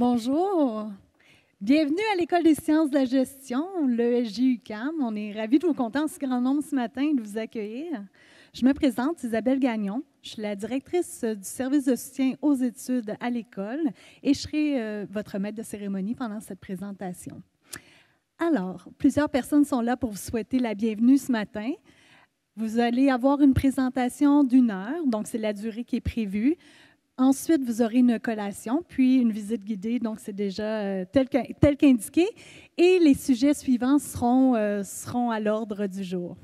Bonjour, bienvenue à l'École des sciences de la gestion, l'ESJ-UQAM. On est ravis de vous compter en si grand nombre ce matin de vous accueillir. Je me présente, Isabelle Gagnon. Je suis la directrice du service de soutien aux études à l'école et je serai votre maître de cérémonie pendant cette présentation. Alors, plusieurs personnes sont là pour vous souhaiter la bienvenue ce matin. Vous allez avoir une présentation d'1 heure, donc c'est la durée qui est prévue. Ensuite, vous aurez une collation, puis une visite guidée, donc c'est déjà tel qu'indiqué. Et les sujets suivants seront à l'ordre du jour.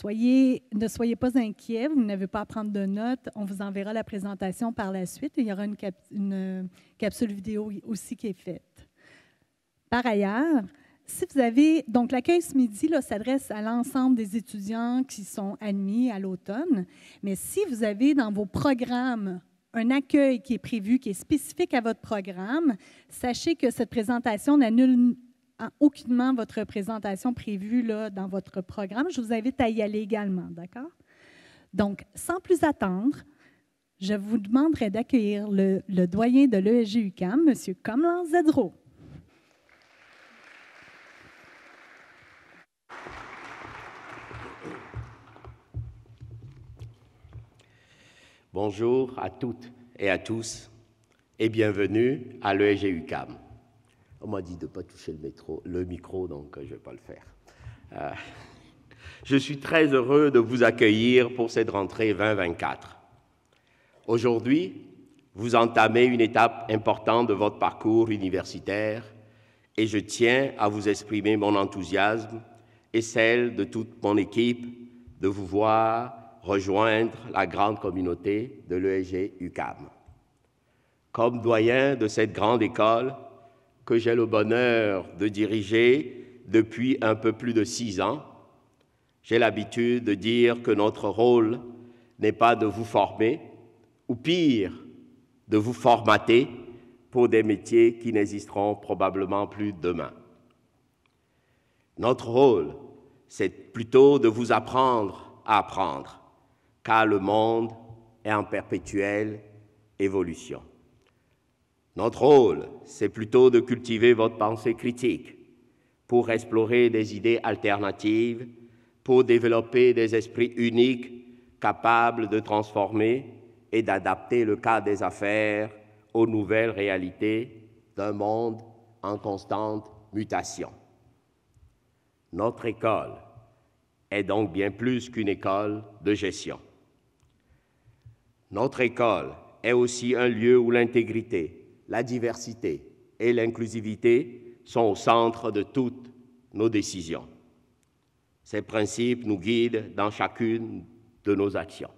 Ne soyez pas inquiets, vous n'avez pas à prendre de notes. On vous enverra la présentation par la suite. Il y aura une capsule vidéo aussi qui est faite. Par ailleurs, si vous avez, donc l'accueil ce midi s'adresse à l'ensemble des étudiants qui sont admis à l'automne, mais si vous avez dans vos programmes un accueil qui est prévu, qui est spécifique à votre programme, sachez que cette présentation n'annule aucunement votre présentation prévue dans votre programme. Je vous invite à y aller également, d'accord? Donc, sans plus attendre, je vous demanderai d'accueillir le doyen de l'ESJ-UQAM, M. Kamlan Zedro. Bonjour à toutes et à tous et bienvenue à l'ESJ-UQAM. On m'a dit de ne pas toucher le micro, donc je ne vais pas le faire. Je suis très heureux de vous accueillir pour cette rentrée 2024. Aujourd'hui, vous entamez une étape importante de votre parcours universitaire et je tiens à vous exprimer mon enthousiasme et celle de toute mon équipe de vous voir rejoindre la grande communauté de l'ESJ-UQAM. Comme doyen de cette grande école que j'ai le bonheur de diriger depuis un peu plus de 6 ans, j'ai l'habitude de dire que notre rôle n'est pas de vous former, ou pire, de vous formater pour des métiers qui n'existeront probablement plus demain. Notre rôle, c'est plutôt de vous apprendre à apprendre, car le monde est en perpétuelle évolution. Notre rôle, c'est plutôt de cultiver votre pensée critique pour explorer des idées alternatives, pour développer des esprits uniques capables de transformer et d'adapter le cadre des affaires aux nouvelles réalités d'un monde en constante mutation. Notre école est donc bien plus qu'une école de gestion. Notre école est aussi un lieu où l'intégrité, la diversité et l'inclusivité sont au centre de toutes nos décisions. Ces principes nous guident dans chacune de nos actions.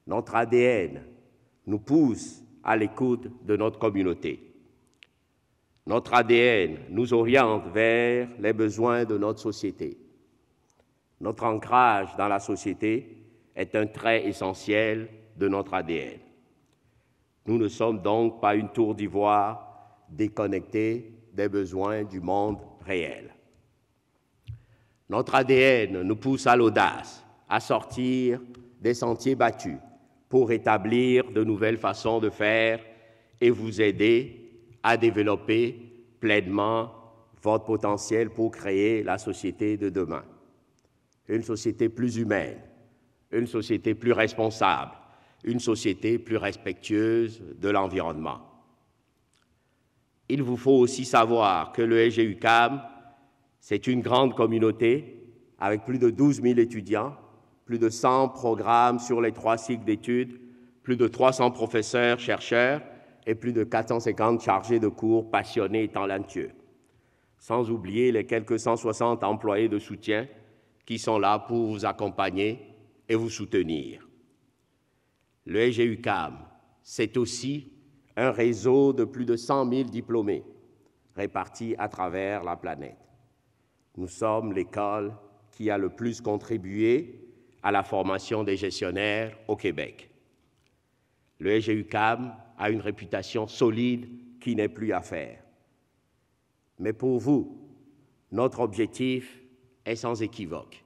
Notre ADN nous pousse à l'écoute de notre communauté. Notre ADN nous oriente vers les besoins de notre société. Notre ancrage dans la société est un trait essentiel de notre ADN. Nous ne sommes donc pas une tour d'ivoire déconnectée des besoins du monde réel. Notre ADN nous pousse à l'audace, à sortir des sentiers battus pour établir de nouvelles façons de faire et vous aider à développer pleinement votre potentiel pour créer la société de demain. Une société plus humaine, une société plus responsable, une société plus respectueuse de l'environnement. Il vous faut aussi savoir que l'ESJ-UQAM, c'est une grande communauté avec plus de 12 000 étudiants, plus de 100 programmes sur les 3 cycles d'études, plus de 300 professeurs, chercheurs et plus de 450 chargés de cours passionnés et talentueux. Sans oublier les quelques 160 employés de soutien qui sont là pour vous accompagner et vous soutenir. L'ESJ-UQAM, c'est aussi un réseau de plus de 100 000 diplômés répartis à travers la planète. Nous sommes l'école qui a le plus contribué à la formation des gestionnaires au Québec. L'ESJ-UQAM a une réputation solide qui n'est plus à faire. Mais pour vous, notre objectif est sans équivoque.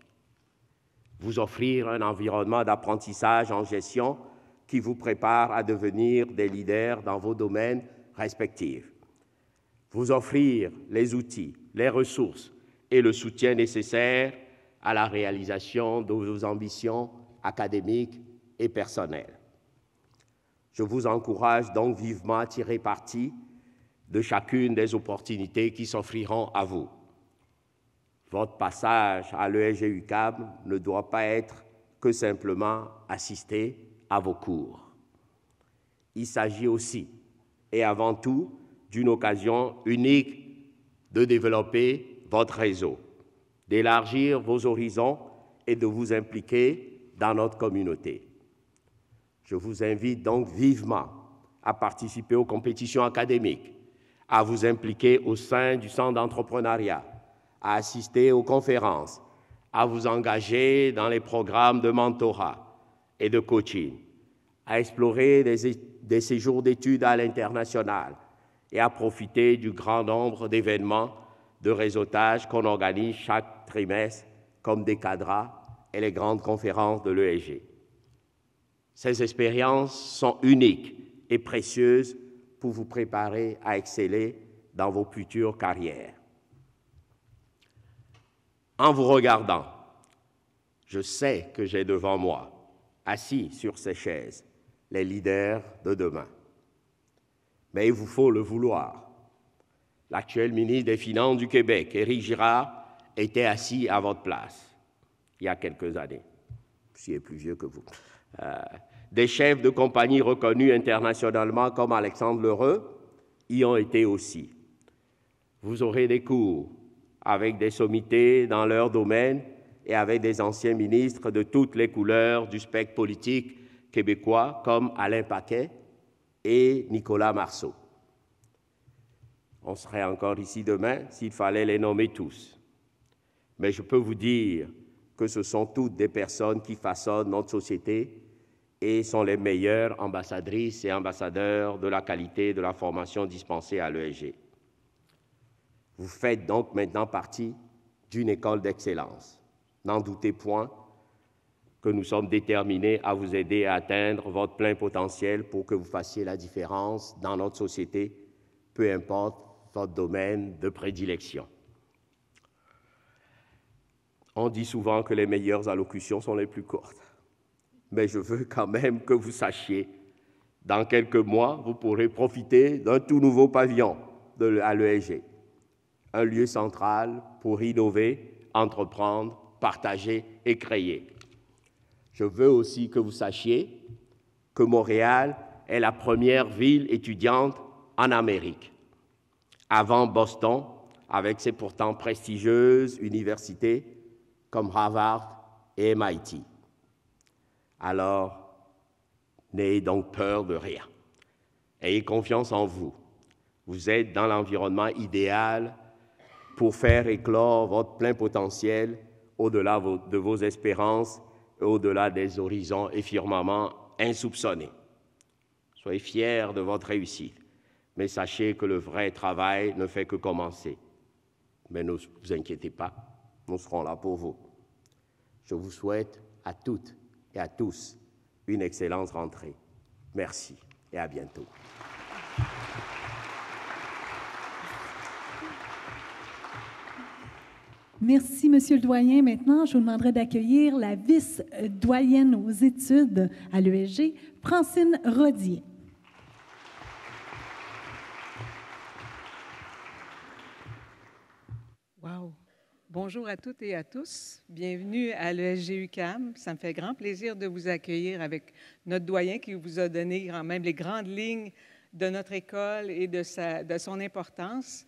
Vous offrir un environnement d'apprentissage en gestion qui vous prépare à devenir des leaders dans vos domaines respectives. Vous offrir les outils, les ressources et le soutien nécessaires à la réalisation de vos ambitions académiques et personnelles. Je vous encourage donc vivement à tirer parti de chacune des opportunités qui s'offriront à vous. Votre passage à l'ESG-UQAM ne doit pas être que simplement assister à vos cours. Il s'agit aussi, et avant tout, d'une occasion unique de développer votre réseau, d'élargir vos horizons et de vous impliquer dans notre communauté. Je vous invite donc vivement à participer aux compétitions académiques, à vous impliquer au sein du centre d'entrepreneuriat, à assister aux conférences, à vous engager dans les programmes de mentorat et de coaching, à explorer des séjours d'études à l'international et à profiter du grand nombre d'événements de réseautage qu'on organise chaque trimestre, comme des cadras et les grandes conférences de l'ESG. Ces expériences sont uniques et précieuses pour vous préparer à exceller dans vos futures carrières. En vous regardant, je sais que j'ai devant moi, assis sur ces chaises, les leaders de demain. Mais il vous faut le vouloir. L'actuel ministre des Finances du Québec, Éric Girard, était assis à votre place il y a quelques années. Je suis plus vieux que vous. Des chefs de compagnie reconnus internationalement comme Alexandre L'Heureux y ont été aussi. Vous aurez des cours avec des sommités dans leur domaine et avec des anciens ministres de toutes les couleurs du spectre politique québécois comme Alain Paquet et Nicolas Marceau. On serait encore ici demain s'il fallait les nommer tous. Mais je peux vous dire que ce sont toutes des personnes qui façonnent notre société et sont les meilleures ambassadrices et ambassadeurs de la qualité de la formation dispensée à l'ESG. Vous faites donc maintenant partie d'une école d'excellence. N'en doutez point que nous sommes déterminés à vous aider à atteindre votre plein potentiel pour que vous fassiez la différence dans notre société, peu importe votre domaine de prédilection. On dit souvent que les meilleures allocutions sont les plus courtes. Mais je veux quand même que vous sachiez, dans quelques mois, vous pourrez profiter d'un tout nouveau pavillon à l'ESG, un lieu central pour innover, entreprendre, partager et créer. Je veux aussi que vous sachiez que Montréal est la première ville étudiante en Amérique, avant Boston, avec ses pourtant prestigieuses universités comme Harvard et MIT. Alors, n'ayez donc peur de rien. Ayez confiance en vous. Vous êtes dans l'environnement idéal pour faire éclore votre plein potentiel au-delà de vos espérances et au-delà des horizons et firmaments insoupçonnés. Soyez fiers de votre réussite, mais sachez que le vrai travail ne fait que commencer. Mais ne vous inquiétez pas, nous serons là pour vous. Je vous souhaite à toutes et à tous une excellente rentrée. Merci et à bientôt. Merci, Monsieur le doyen. Maintenant, je vous demanderai d'accueillir la vice-doyenne aux études à l'ESG, Francine Rodier. Wow! Bonjour à toutes et à tous. Bienvenue à l'ESG-UQAM. Ça me fait grand plaisir de vous accueillir avec notre doyen qui vous a donné quand même les grandes lignes de notre école et de son importance.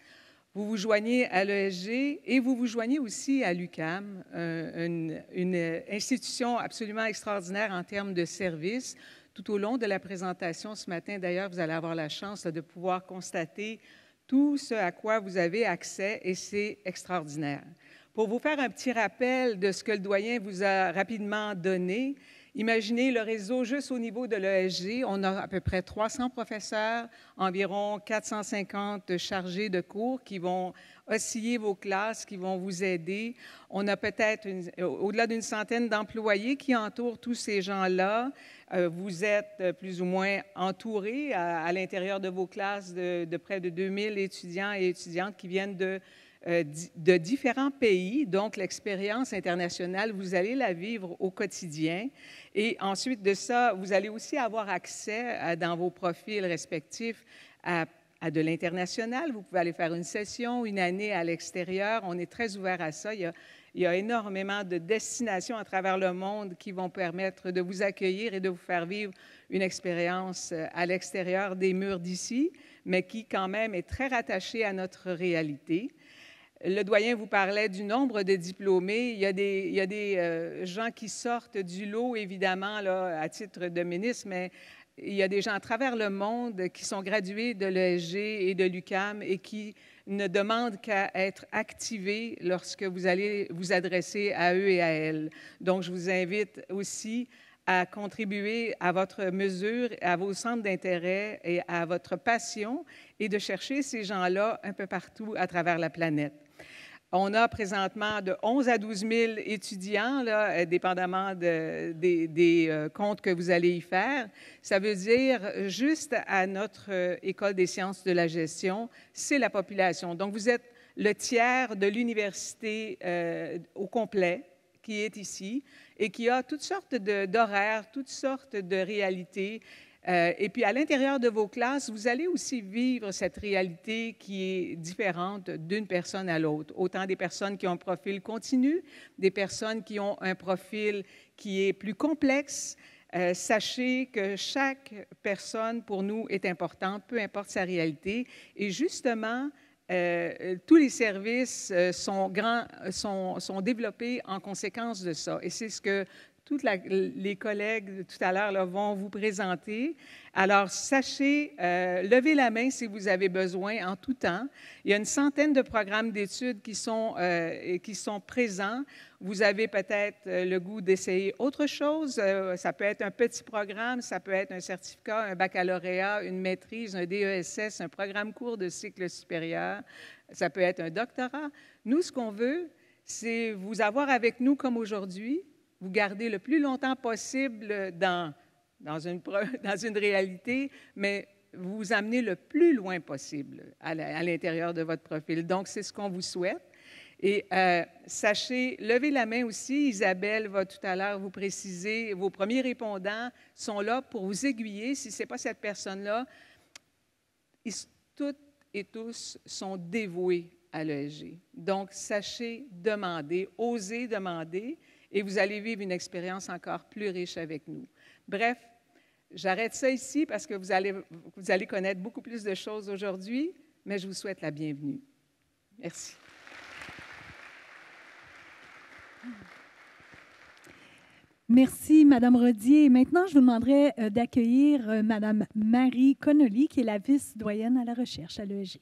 Vous vous joignez à l'ESG et vous vous joignez aussi à l'UQAM, une institution absolument extraordinaire en termes de services. Tout au long de la présentation ce matin, d'ailleurs, vous allez avoir la chance de pouvoir constater tout ce à quoi vous avez accès et c'est extraordinaire. Pour vous faire un petit rappel de ce que le doyen vous a rapidement donné, Imaginez le réseau juste au niveau de l'ESG. On a à peu près 300 professeurs, environ 450 chargés de cours qui vont osciller vos classes, qui vont vous aider. On a peut-être au-delà d'une centaine d'employés qui entourent tous ces gens-là. Vous êtes plus ou moins entourés à l'intérieur de vos classes de près de 2000 étudiants et étudiantes qui viennent de différents pays. Donc, l'expérience internationale, vous allez la vivre au quotidien. Et ensuite de ça, vous allez aussi avoir accès dans vos profils respectifs à de l'international. Vous pouvez aller faire une session, une année à l'extérieur. On est très ouvert à ça. Il y a énormément de destinations à travers le monde qui vont permettre de vous accueillir et de vous faire vivre une expérience à l'extérieur des murs d'ici, mais qui quand même est très rattachée à notre réalité. Le doyen vous parlait du nombre de diplômés. Il y a des gens qui sortent du lot, évidemment, là, à titre de ministre, mais il y a des gens à travers le monde qui sont gradués de l'ESG et de l'UQAM et qui ne demandent qu'à être activés lorsque vous allez vous adresser à eux et à elles. Donc, je vous invite aussi à contribuer à votre mesure, à vos centres d'intérêt et à votre passion et de chercher ces gens-là un peu partout à travers la planète. On a présentement de 11 à 12 000 étudiants, là, dépendamment des comptes que vous allez y faire. Ça veut dire, juste à notre École des sciences de la gestion, c'est la population. Donc, vous êtes le tiers de l'université au complet qui est ici et qui a toutes sortes d'horaires, toutes sortes de réalités. Et puis, à l'intérieur de vos classes, vous allez aussi vivre cette réalité qui est différente d'une personne à l'autre. Autant des personnes qui ont un profil continu, des personnes qui ont un profil qui est plus complexe. Sachez que chaque personne, pour nous, est importante, peu importe sa réalité. Et justement, tous les services sont développés en conséquence de ça. Et c'est ce que tous les collègues tout à l'heure vont vous présenter. Alors, sachez, levez la main si vous avez besoin en tout temps. Il y a une centaine de programmes d'études qui sont présents. Vous avez peut-être le goût d'essayer autre chose. Ça peut être un petit programme, ça peut être un certificat, un baccalauréat, une maîtrise, un DESS, un programme court de cycle supérieur. Ça peut être un doctorat. Nous, ce qu'on veut, c'est vous avoir avec nous comme aujourd'hui, vous garder le plus longtemps possible dans une réalité, mais vous amener le plus loin possible à l'intérieur de votre profil. Donc, c'est ce qu'on vous souhaite. Et sachez, levez la main aussi. Isabelle va tout à l'heure vous préciser, vos premiers répondants sont là pour vous aiguiller. Si ce n'est pas cette personne-là, toutes et tous sont dévoués à l'ESG. Donc, sachez demander, osez demander, et vous allez vivre une expérience encore plus riche avec nous. Bref, j'arrête ça ici parce que vous allez connaître beaucoup plus de choses aujourd'hui, mais je vous souhaite la bienvenue. Merci. Merci, Mme Rodier. Maintenant, je vous demanderai d'accueillir Mme Marie Connolly, qui est la vice-doyenne à la recherche à l'ESG.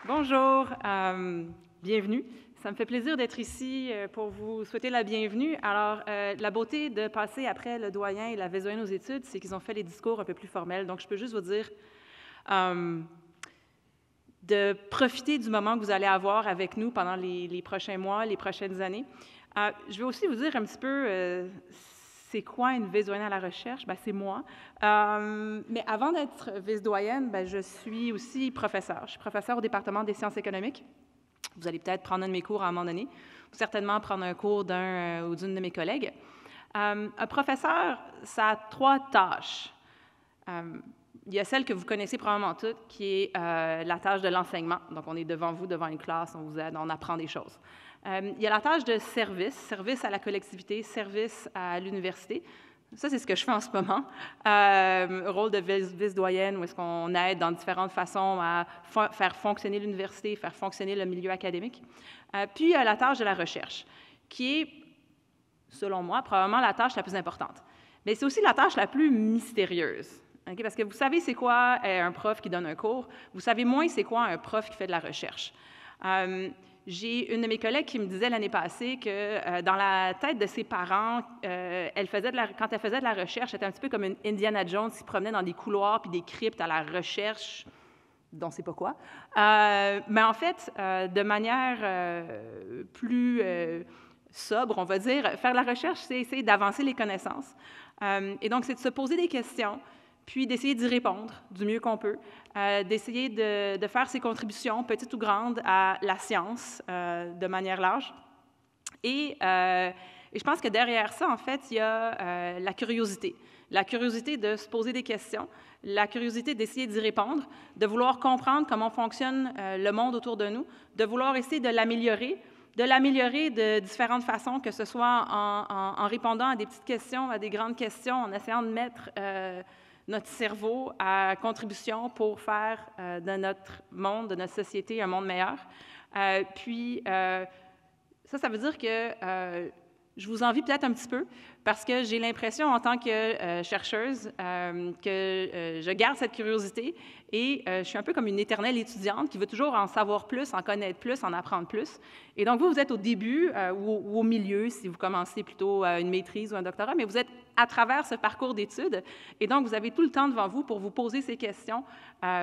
Bonjour, bienvenue. Ça me fait plaisir d'être ici pour vous souhaiter la bienvenue. Alors, la beauté de passer après le doyen et la vice-doyenne aux études, c'est qu'ils ont fait les discours un peu plus formels. Donc, je peux juste vous dire de profiter du moment que vous allez avoir avec nous pendant les prochains mois, les prochaines années. Je vais aussi vous dire un petit peu c'est quoi une vice-doyenne à la recherche? Bien, c'est moi. Mais avant d'être vice-doyenne, je suis aussi professeure. Je suis professeure au département des sciences économiques. Vous allez peut-être prendre un de mes cours à un moment donné, ou certainement prendre un cours d'un ou d'une de mes collègues. Un professeur, ça a 3 tâches. Il y a celle que vous connaissez probablement toutes, qui est la tâche de l'enseignement. Donc, on est devant vous, devant une classe, on vous aide, on apprend des choses. Il y a la tâche de service à la collectivité, service à l'université. Ça, c'est ce que je fais en ce moment. Rôle de vice-doyenne, où est-ce qu'on aide dans différentes façons à faire fonctionner l'université, faire fonctionner le milieu académique. Puis, il y a la tâche de la recherche, qui est, selon moi, probablement la tâche la plus importante. Mais c'est aussi la tâche la plus mystérieuse. Okay? Parce que vous savez c'est quoi un prof qui donne un cours, vous savez moins c'est quoi un prof qui fait de la recherche. j'ai une de mes collègues qui me disait l'année passée que dans la tête de ses parents, quand elle faisait de la recherche, c'était un petit peu comme une Indiana Jones qui se promenait dans des couloirs puis des cryptes à la recherche dont on ne sait pas quoi. Mais en fait, de manière plus sobre, on va dire, faire de la recherche, c'est essayer d'avancer les connaissances. Et donc, c'est de se poser des questions, puis d'essayer d'y répondre du mieux qu'on peut, d'essayer de faire ses contributions, petites ou grandes, à la science de manière large. Et je pense que derrière ça, en fait, il y a la curiosité. La curiosité de se poser des questions, la curiosité d'essayer d'y répondre, de vouloir comprendre comment fonctionne le monde autour de nous, de vouloir essayer de l'améliorer de différentes façons, que ce soit en répondant à des petites questions, à des grandes questions, en essayant de mettre notre cerveau à contribution pour faire de notre monde, de notre société, un monde meilleur. Ça veut dire que je vous envie peut-être un petit peu parce que j'ai l'impression en tant que chercheuse que je garde cette curiosité et je suis un peu comme une éternelle étudiante qui veut toujours en savoir plus, en connaître plus, en apprendre plus. Et donc, vous êtes au début ou au milieu, si vous commencez plutôt une maîtrise ou un doctorat, mais vous êtes à travers ce parcours d'études. Et donc, vous avez tout le temps devant vous pour vous poser ces questions,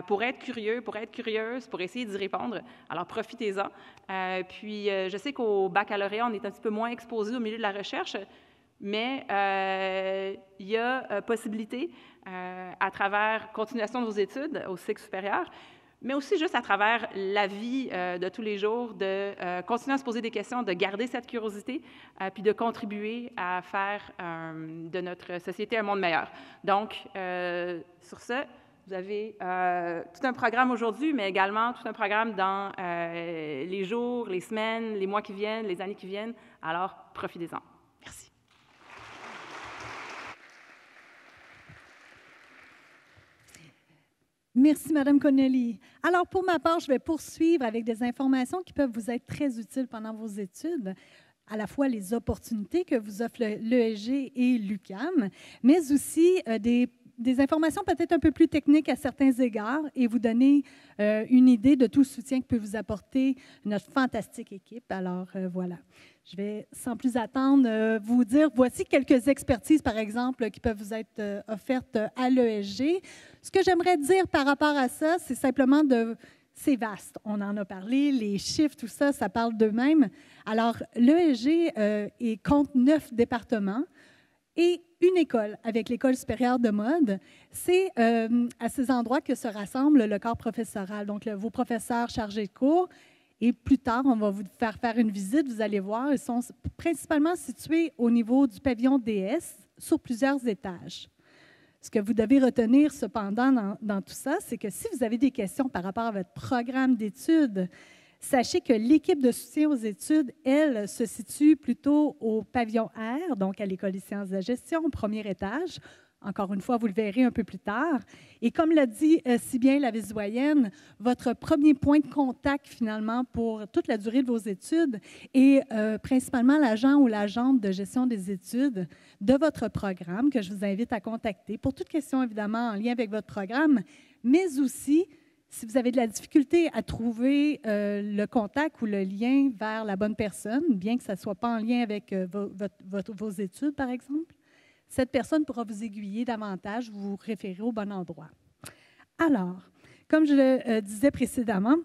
pour être curieux, pour être curieuse, pour essayer d'y répondre. Alors, profitez-en. Je sais qu'au baccalauréat, on est un petit peu moins exposé au milieu de la recherche, mais il y a possibilité, à travers continuation de vos études au cycle supérieur, mais aussi juste à travers la vie de tous les jours, de continuer à se poser des questions, de garder cette curiosité, puis de contribuer à faire de notre société un monde meilleur. Donc, sur ce, vous avez tout un programme aujourd'hui, mais également tout un programme dans les jours, les semaines, les mois qui viennent, les années qui viennent. Alors, profitez-en. Merci. Merci, Mme Connelly. Alors, pour ma part, je vais poursuivre avec des informations qui peuvent vous être très utiles pendant vos études, à la fois les opportunités que vous offrent l'ESG et l'UQAM, mais aussi des informations peut-être un peu plus techniques à certains égards et vous donner une idée de tout le soutien que peut vous apporter notre fantastique équipe. Alors, voilà. Je vais, sans plus attendre, vous dire, voici quelques expertises, par exemple, qui peuvent vous être offertes à l'ESG. Ce que j'aimerais dire par rapport à ça, c'est simplement c'est vaste. On en a parlé, les chiffres, tout ça, ça parle d'eux-mêmes. Alors, l'ESG compte 9 départements et une école, avec l'École supérieure de mode. C'est à ces endroits que se rassemble le corps professoral, donc vos professeurs chargés de cours. Et plus tard, on va vous faire une visite, vous allez voir, ils sont principalement situés au niveau du pavillon DS, sur plusieurs étages. Ce que vous devez retenir cependant dans tout ça, c'est que si vous avez des questions par rapport à votre programme d'études, sachez que l'équipe de soutien aux études, elle, se situe plutôt au pavillon R, donc à l'École des sciences de la gestion, au premier étage. Encore une fois, vous le verrez un peu plus tard. Et comme l'a dit si bien la vice-doyenne, votre premier point de contact, finalement, pour toute la durée de vos études est principalement l'agent ou l'agente de gestion des études de votre programme que je vous invite à contacter pour toute question, évidemment, en lien avec votre programme, mais aussi si vous avez de la difficulté à trouver le contact ou le lien vers la bonne personne, bien que ça ne soit pas en lien avec vos études, par exemple, cette personne pourra vous aiguiller davantage, vous référer au bon endroit. Alors, comme je le disais précédemment,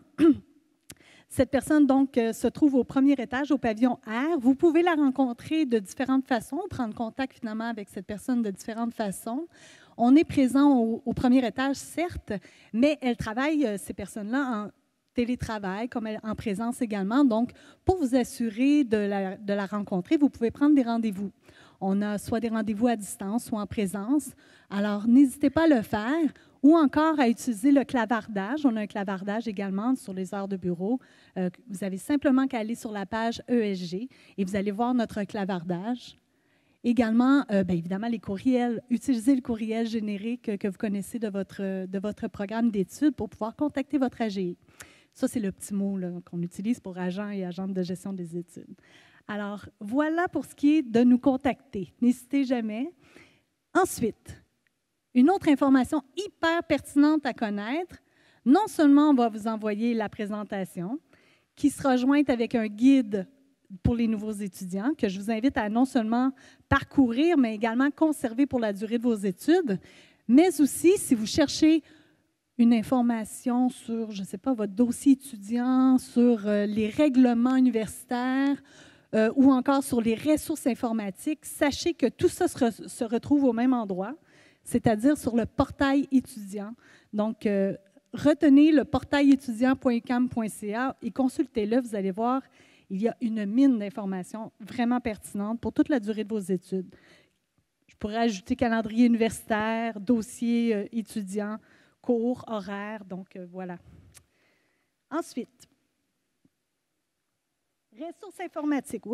cette personne, donc, se trouve au premier étage, au pavillon R. Vous pouvez la rencontrer de différentes façons, prendre contact finalement avec cette personne de différentes façons. On est présent au premier étage, certes, mais elles travaillent, ces personnes-là, en télétravail, comme en présence également. Donc, pour vous assurer de la rencontrer, vous pouvez prendre des rendez-vous. On a soit des rendez-vous à distance ou en présence. Alors, n'hésitez pas à le faire ou encore à utiliser le clavardage. On a un clavardage également sur les heures de bureau. Vous avez simplement qu'à aller sur la page ESG et vous allez voir notre clavardage. Également, bien évidemment, les courriels. Utilisez le courriel générique que vous connaissez de votre programme d'études pour pouvoir contacter votre AGI. Ça, c'est le petit mot qu'on utilise pour agent et agente de gestion des études. Alors, voilà pour ce qui est de nous contacter. N'hésitez jamais. Ensuite, une autre information hyper pertinente à connaître. Non seulement on va vous envoyer la présentation, qui sera jointe avec un guide pour les nouveaux étudiants, que je vous invite à non seulement parcourir, mais également conserver pour la durée de vos études. Mais aussi, si vous cherchez une information sur, je ne sais pas, votre dossier étudiant, sur les règlements universitaires ou encore sur les ressources informatiques, sachez que tout ça se retrouve au même endroit, c'est-à-dire sur le portail étudiant. Donc, retenez le portailétudiant.uqam.ca et consultez-le, vous allez voir, il y a une mine d'informations vraiment pertinentes pour toute la durée de vos études. Je pourrais ajouter calendrier universitaire, dossier étudiant, cours, horaires, donc voilà. Ensuite, ressources informatiques.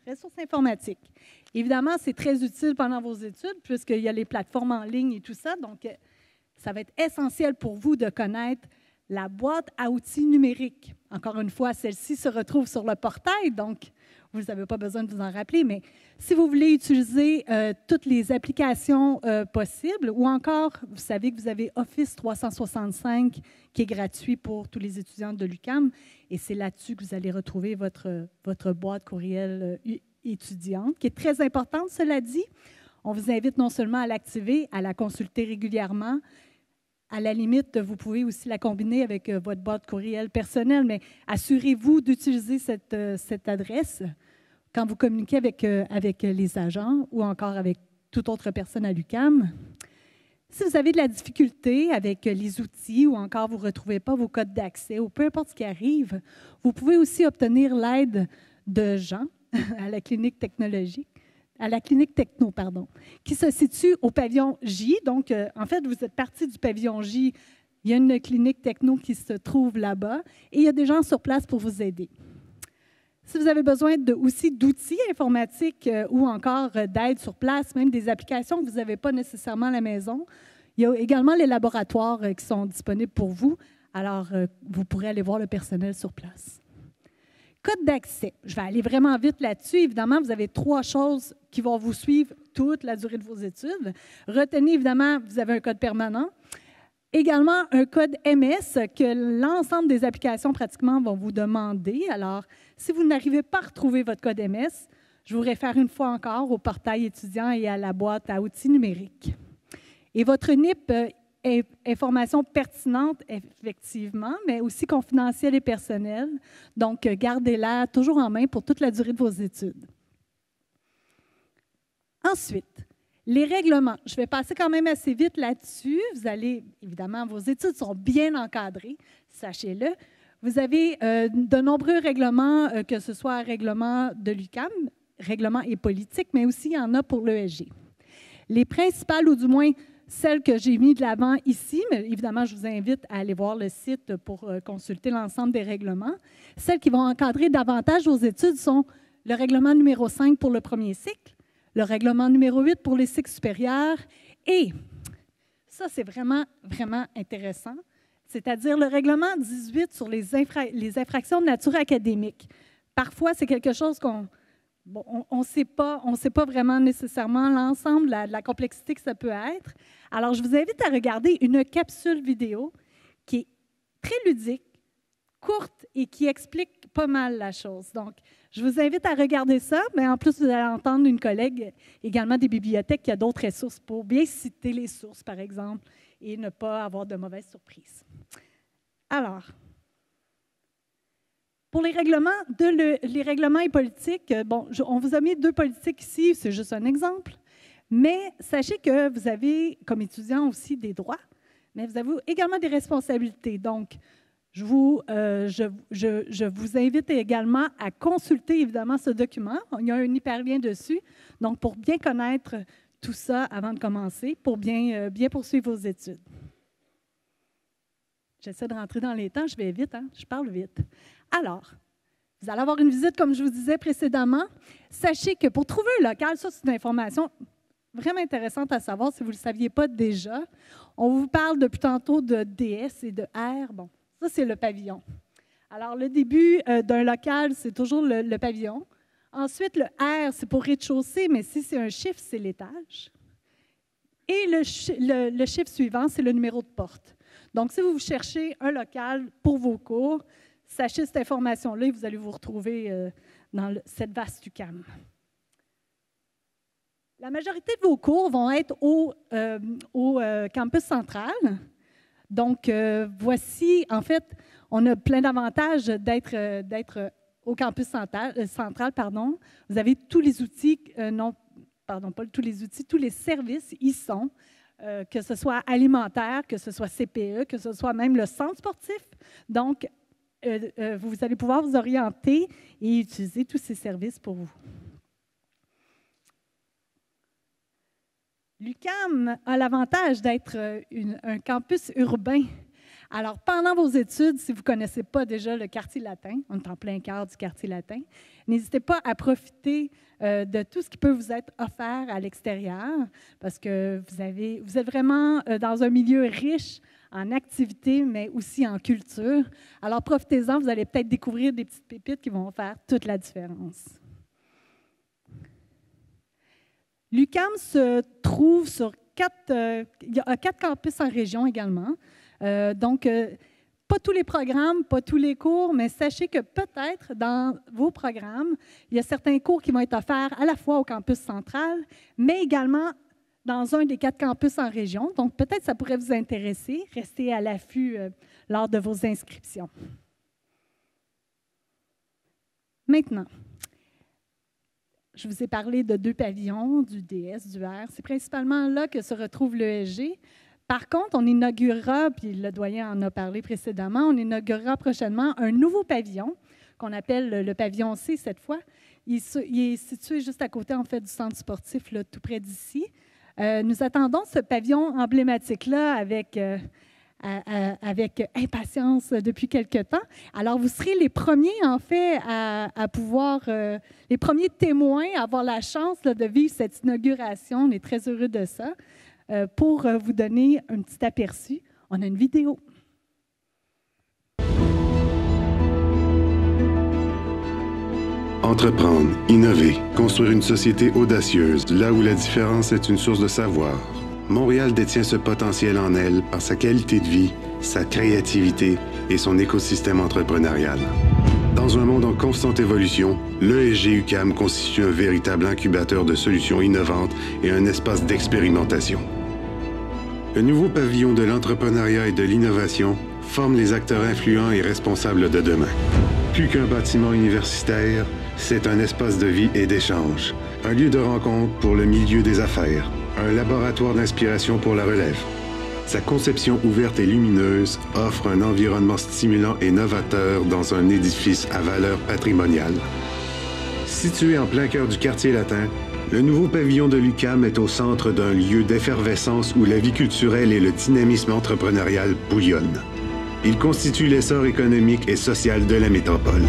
Ressources informatiques. Évidemment, c'est très utile pendant vos études puisqu'il y a les plateformes en ligne et tout ça, donc ça va être essentiel pour vous de connaître la boîte à outils numériques. Encore une fois, celle-ci se retrouve sur le portail, donc vous n'avez pas besoin de vous en rappeler, mais si vous voulez utiliser toutes les applications possibles, ou encore, vous savez que vous avez Office 365 qui est gratuit pour tous les étudiants de l'UQAM, et c'est là-dessus que vous allez retrouver votre boîte courriel étudiante, qui est très importante, cela dit. On vous invite non seulement à l'activer, à la consulter régulièrement. À la limite, vous pouvez aussi la combiner avec votre boîte courriel personnelle, mais assurez-vous d'utiliser cette adresse quand vous communiquez avec les agents ou encore avec toute autre personne à l'UQAM. Si vous avez de la difficulté avec les outils ou encore vous ne retrouvez pas vos codes d'accès ou peu importe ce qui arrive, vous pouvez aussi obtenir l'aide de Jean à la clinique technologique. À la clinique techno, qui se situe au pavillon J. Donc, en fait, vous êtes parti du pavillon J. Il y a une clinique techno qui se trouve là-bas et il y a des gens sur place pour vous aider. Si vous avez besoin aussi d'outils informatiques ou encore d'aide sur place, même des applications que vous n'avez pas nécessairement à la maison, il y a également les laboratoires qui sont disponibles pour vous. Alors, vous pourrez aller voir le personnel sur place. Code d'accès. Je vais aller vraiment vite là-dessus. Évidemment, vous avez 3 choses qui vont vous suivre toute la durée de vos études. Retenez, évidemment, vous avez un code permanent. Également, un code MS que l'ensemble des applications pratiquement vont vous demander. Alors, si vous n'arrivez pas à retrouver votre code MS, je vous réfère une fois encore au portail étudiant et à la boîte à outils numériques. Et votre NIP information pertinente, effectivement, mais aussi confidentielle et personnelle. Donc, gardez-la toujours en main pour toute la durée de vos études. Ensuite, les règlements. Je vais passer quand même assez vite là-dessus. Vous allez, évidemment, vos études sont bien encadrées, sachez-le. Vous avez de nombreux règlements, que ce soit règlement de l'UQAM, règlement et politique, mais aussi il y en a pour l'ESG. Les principales, ou du moins celles que j'ai mis de l'avant ici, mais évidemment, je vous invite à aller voir le site pour consulter l'ensemble des règlements. Celles qui vont encadrer davantage vos études sont le règlement numéro 5 pour le premier cycle, le règlement numéro 8 pour les cycles supérieurs et, ça c'est vraiment, vraiment intéressant, c'est-à-dire le règlement 18 sur les infractions de nature académique. Parfois, c'est quelque chose qu'on... Bon, on ne sait pas vraiment nécessairement l'ensemble de la complexité que ça peut être. Alors, je vous invite à regarder une capsule vidéo qui est très ludique, courte et qui explique pas mal la chose. Donc, je vous invite à regarder ça, mais en plus, vous allez entendre une collègue également des bibliothèques qui a d'autres ressources pour bien citer les sources, par exemple, et ne pas avoir de mauvaises surprises. Alors, pour les règlements, les règlements et politiques, bon, on vous a mis 2 politiques ici, c'est juste un exemple, mais sachez que vous avez, comme étudiant, aussi des droits, mais vous avez également des responsabilités. Donc, je vous invite également à consulter, évidemment, ce document. Il y a un hyperlien dessus, donc pour bien connaître tout ça avant de commencer, pour bien poursuivre vos études. J'essaie de rentrer dans les temps, je vais vite, hein? Je parle vite. Alors, vous allez avoir une visite, comme je vous disais précédemment. Sachez que pour trouver un local, ça, c'est une information vraiment intéressante à savoir si vous ne le saviez pas déjà. On vous parle depuis tantôt de DS et de R. Bon, ça, c'est le pavillon. Alors, le début d'un local, c'est toujours le pavillon. Ensuite, le R, c'est pour rez-de-chaussée, mais si c'est un chiffre, c'est l'étage. Et le chiffre suivant, c'est le numéro de porte. Donc, si vous cherchez un local pour vos cours, Sachez cette information-là et vous allez vous retrouver dans cette vaste UQAM. La majorité de vos cours vont être au campus central. Donc, voici, en fait, on a plein d'avantages d'être au campus central. Vous avez tous les outils, tous les services y sont, que ce soit alimentaire, que ce soit CPE, que ce soit même le centre sportif. Donc, vous allez pouvoir vous orienter et utiliser tous ces services pour vous. L'UQAM a l'avantage d'être un campus urbain. Alors, pendant vos études, si vous ne connaissez pas déjà le quartier latin, on est en plein cœur du quartier latin, n'hésitez pas à profiter de tout ce qui peut vous être offert à l'extérieur, parce que vous êtes vraiment dans un milieu riche en activités, mais aussi en culture. Alors, profitez-en, vous allez peut-être découvrir des petites pépites qui vont faire toute la différence. L'UQAM se trouve sur il y a 4 campus en région également. Donc, pas tous les programmes, pas tous les cours, mais sachez que peut-être dans vos programmes, il y a certains cours qui vont être offerts à la fois au campus central, mais également dans un des 4 campus en région. Donc, peut-être ça pourrait vous intéresser. Restez à l'affût lors de vos inscriptions. Maintenant, je vous ai parlé de 2 pavillons, du DS, du R. C'est principalement là que se retrouve l'ESG. Par contre, on inaugurera, puis le doyen en a parlé précédemment, on inaugurera prochainement un nouveau pavillon qu'on appelle le pavillon C cette fois. Il est situé juste à côté, en fait, du centre sportif, là, tout près d'ici. Nous attendons ce pavillon emblématique-là avec impatience depuis quelque temps. Alors, vous serez les premiers, en fait, à pouvoir, les premiers témoins à avoir la chance là, de vivre cette inauguration. On est très heureux de ça. Pour vous donner un petit aperçu, on a une vidéo. Entreprendre, innover, construire une société audacieuse, là où la différence est une source de savoir. Montréal détient ce potentiel en elle par sa qualité de vie, sa créativité et son écosystème entrepreneurial. Dans un monde en constante évolution, l'ESG UQAM constitue un véritable incubateur de solutions innovantes et un espace d'expérimentation. Le nouveau pavillon de l'entrepreneuriat et de l'innovation forme les acteurs influents et responsables de demain. Plus qu'un bâtiment universitaire, c'est un espace de vie et d'échange, un lieu de rencontre pour le milieu des affaires, un laboratoire d'inspiration pour la relève. Sa conception ouverte et lumineuse offre un environnement stimulant et novateur dans un édifice à valeur patrimoniale. Situé en plein cœur du quartier latin, le nouveau pavillon de l'UQAM est au centre d'un lieu d'effervescence où la vie culturelle et le dynamisme entrepreneurial bouillonnent. Il constitue l'essor économique et social de la métropole.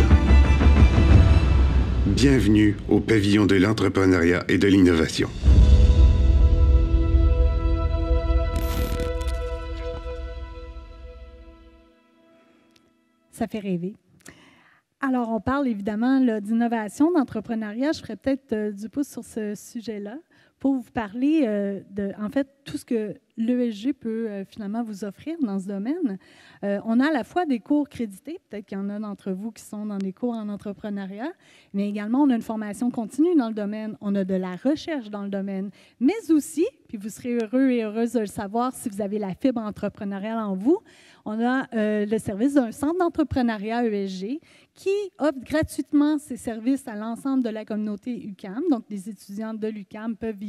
Bienvenue au pavillon de l'entrepreneuriat et de l'innovation. Ça fait rêver. Alors, on parle évidemment d'innovation, d'entrepreneuriat. Je ferai peut-être du pouce sur ce sujet-là pour vous parler de, en fait, tout ce que l'ESG peut finalement vous offrir dans ce domaine. On a à la fois des cours crédités, peut-être qu'il y en a d'entre vous qui sont dans des cours en entrepreneuriat, mais également on a une formation continue dans le domaine, on a de la recherche dans le domaine, mais aussi, puis vous serez heureux et heureuse de le savoir si vous avez la fibre entrepreneuriale en vous, on a le service d'un centre d'entrepreneuriat ESG qui offre gratuitement ses services à l'ensemble de la communauté UQAM. Donc, les étudiants de l'UQAM peuvent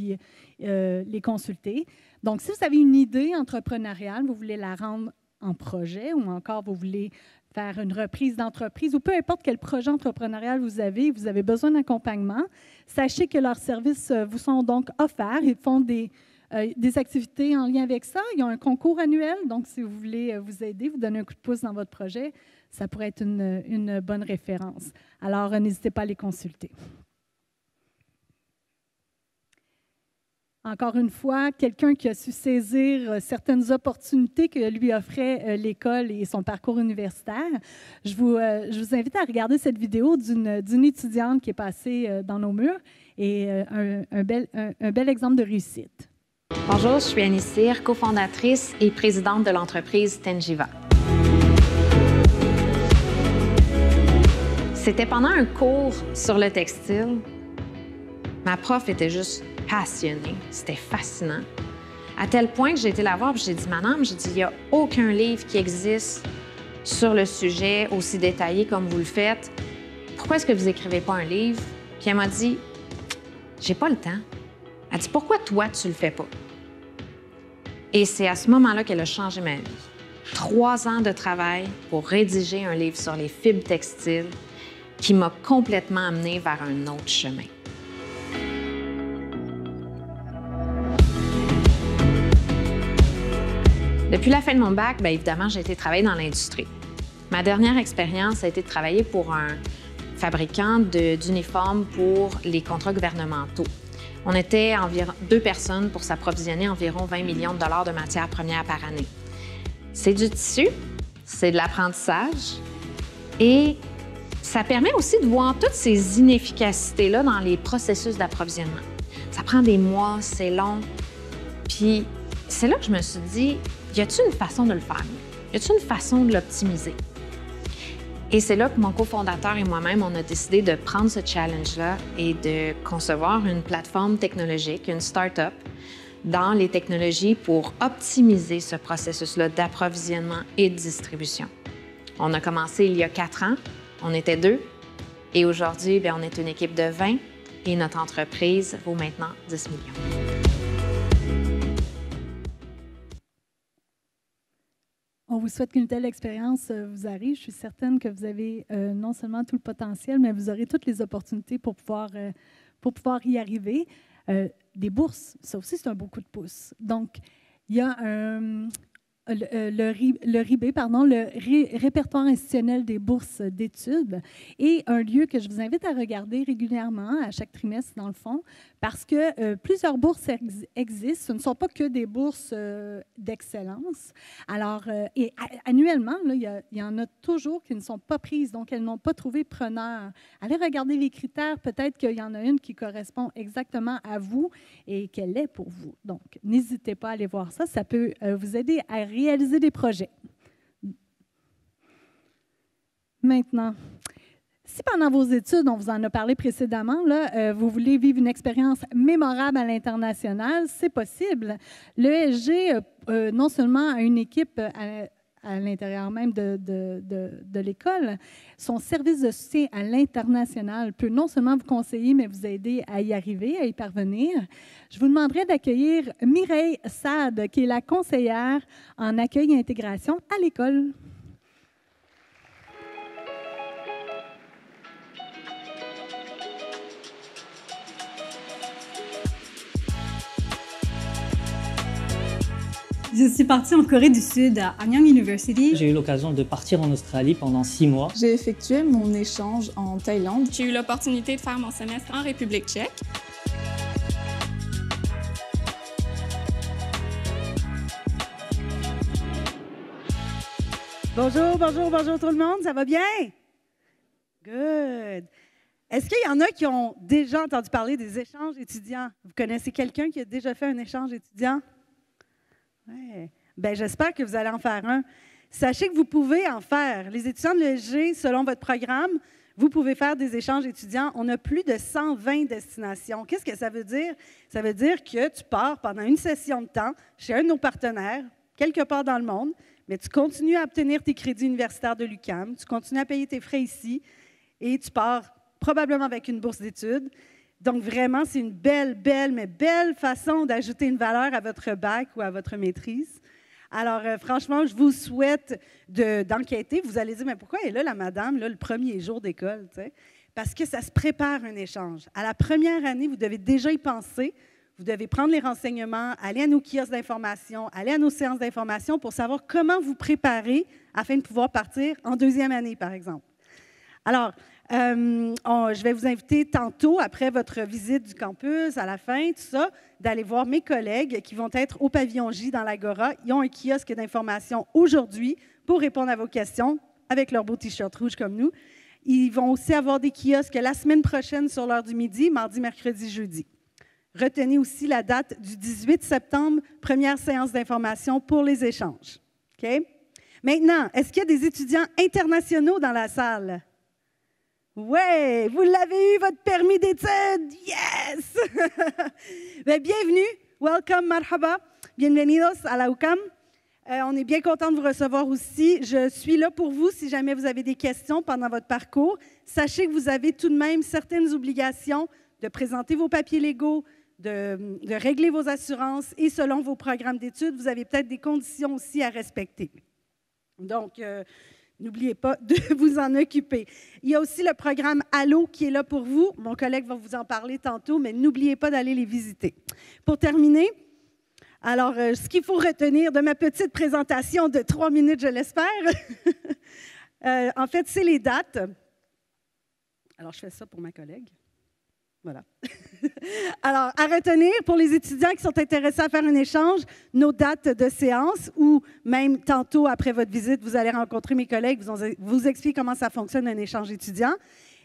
les consulter. Donc, si vous avez une idée entrepreneuriale, vous voulez la rendre en projet ou encore vous voulez faire une reprise d'entreprise ou peu importe quel projet entrepreneurial vous avez besoin d'accompagnement, sachez que leurs services vous sont donc offerts. Ils font des activités en lien avec ça. Il y a un concours annuel, donc si vous voulez vous aider, vous donner un coup de pouce dans votre projet, ça pourrait être une bonne référence. Alors, n'hésitez pas à les consulter. Encore une fois, quelqu'un qui a su saisir certaines opportunités que lui offrait l'école et son parcours universitaire. Je vous invite à regarder cette vidéo d'une étudiante qui est passée dans nos murs et un bel exemple de réussite. Bonjour, je suis Annie Cyr, cofondatrice et présidente de l'entreprise Tengiva. C'était pendant un cours sur le textile. Ma prof était juste passionnée. C'était fascinant. À tel point que j'ai été la voir et j'ai dit, madame, j'ai dit, il n'y a aucun livre qui existe sur le sujet aussi détaillé comme vous le faites. Pourquoi est-ce que vous n'écrivez pas un livre? Puis elle m'a dit, j'ai pas le temps. Elle dit, pourquoi toi, tu le fais pas? Et c'est à ce moment-là qu'elle a changé ma vie. 3 ans de travail pour rédiger un livre sur les fibres textiles qui m'a complètement amenée vers un autre chemin. Depuis la fin de mon bac, bien évidemment, j'ai été travailler dans l'industrie. Ma dernière expérience a été de travailler pour un fabricant d'uniformes pour les contrats gouvernementaux. On était environ 2 personnes pour s'approvisionner environ 20 millions de dollars de matières premières par année. C'est du tissu, c'est de l'apprentissage et ça permet aussi de voir toutes ces inefficacités-là dans les processus d'approvisionnement. Ça prend des mois, c'est long. Puis c'est là que je me suis dit, y a-t-il une façon de le faire mieux? Y a-t-il une façon de l'optimiser? Et c'est là que mon cofondateur et moi-même, on a décidé de prendre ce challenge-là et de concevoir une plateforme technologique, une start-up, dans les technologies pour optimiser ce processus-là d'approvisionnement et de distribution. On a commencé il y a 4 ans, on était 2, et aujourd'hui, bien, on est une équipe de 20 et notre entreprise vaut maintenant 10 millions. On vous souhaite qu'une telle expérience vous arrive. Je suis certaine que vous avez non seulement tout le potentiel, mais vous aurez toutes les opportunités pour pouvoir y arriver. Des bourses, ça aussi, c'est un beau coup de pouce. Donc, il y a le RIB, le répertoire institutionnel des bourses d'études, et un lieu que je vous invite à regarder régulièrement, à chaque trimestre, dans le fond, parce que plusieurs bourses existent. Ce ne sont pas que des bourses d'excellence. Alors, et annuellement, là, il y en a toujours qui ne sont pas prises, donc elles n'ont pas trouvé preneur. Allez regarder les critères, peut-être qu'il y en a une qui correspond exactement à vous et qu'elle est pour vous. Donc, n'hésitez pas à aller voir ça. Ça peut vous aider à réaliser des projets. Maintenant, si pendant vos études, on vous en a parlé précédemment, là, vous voulez vivre une expérience mémorable à l'international, c'est possible. L'ESG, non seulement a une équipe à l'intérieur même de l'école, son service de soutien à l'international peut non seulement vous conseiller, mais vous aider à y arriver, à y parvenir. Je vous demanderai d'accueillir Mireille Sade, qui est la conseillère en accueil et intégration à l'école. Je suis partie en Corée du Sud, à Anyang University. J'ai eu l'occasion de partir en Australie pendant 6 mois. J'ai effectué mon échange en Thaïlande. J'ai eu l'opportunité de faire mon semestre en République tchèque. Bonjour, bonjour, bonjour tout le monde, ça va bien? Good. Est-ce qu'il y en a qui ont déjà entendu parler des échanges étudiants? Vous connaissez quelqu'un qui a déjà fait un échange étudiant? Oui. Bien, j'espère que vous allez en faire un. Sachez que vous pouvez en faire. Les étudiants de l'ESG, selon votre programme, vous pouvez faire des échanges étudiants. On a plus de 120 destinations. Qu'est-ce que ça veut dire? Ça veut dire que tu pars pendant une session de temps chez un de nos partenaires, quelque part dans le monde, mais tu continues à obtenir tes crédits universitaires de l'UQAM, tu continues à payer tes frais ici et tu pars probablement avec une bourse d'études. Donc, vraiment, c'est une belle façon d'ajouter une valeur à votre bac ou à votre maîtrise. Alors, franchement, je vous souhaite d'enquêter. Vous allez dire, mais pourquoi est là la madame, là, le premier jour d'école? Tu sais? Parce que ça se prépare un échange. À la première année, vous devez déjà y penser. Vous devez prendre les renseignements, aller à nos kiosques d'information, aller à nos séances d'information pour savoir comment vous préparer afin de pouvoir partir en deuxième année, par exemple. Alors, je vais vous inviter tantôt, après votre visite du campus, à la fin, tout ça, d'aller voir mes collègues qui vont être au pavillon J dans l'Agora. Ils ont un kiosque d'information aujourd'hui pour répondre à vos questions avec leur beau T-shirt rouge comme nous. Ils vont aussi avoir des kiosques la semaine prochaine sur l'heure du midi, mardi, mercredi, jeudi. Retenez aussi la date du 18 septembre, première séance d'information pour les échanges. OK? Maintenant, est-ce qu'il y a des étudiants internationaux dans la salle? Ouais, vous l'avez eu, votre permis d'études! Yes! Bien, bienvenue, welcome, marhaba, bienvenidos à la UQAM. On est bien content de vous recevoir aussi. Je suis là pour vous si jamais vous avez des questions pendant votre parcours. Sachez que vous avez tout de même certaines obligations de présenter vos papiers légaux, de régler vos assurances et selon vos programmes d'études, vous avez peut-être des conditions aussi à respecter. Donc, n'oubliez pas de vous en occuper. Il y a aussi le programme Allo qui est là pour vous. Mon collègue va vous en parler tantôt, mais n'oubliez pas d'aller les visiter. Pour terminer, alors, ce qu'il faut retenir de ma petite présentation de 3 minutes, je l'espère, en fait, c'est les dates. Alors, je fais ça pour ma collègue. Voilà. Alors, à retenir, pour les étudiants qui sont intéressés à faire un échange, nos dates de séance ou même tantôt, après votre visite, vous allez rencontrer mes collègues, vous expliquer comment ça fonctionne un échange étudiant.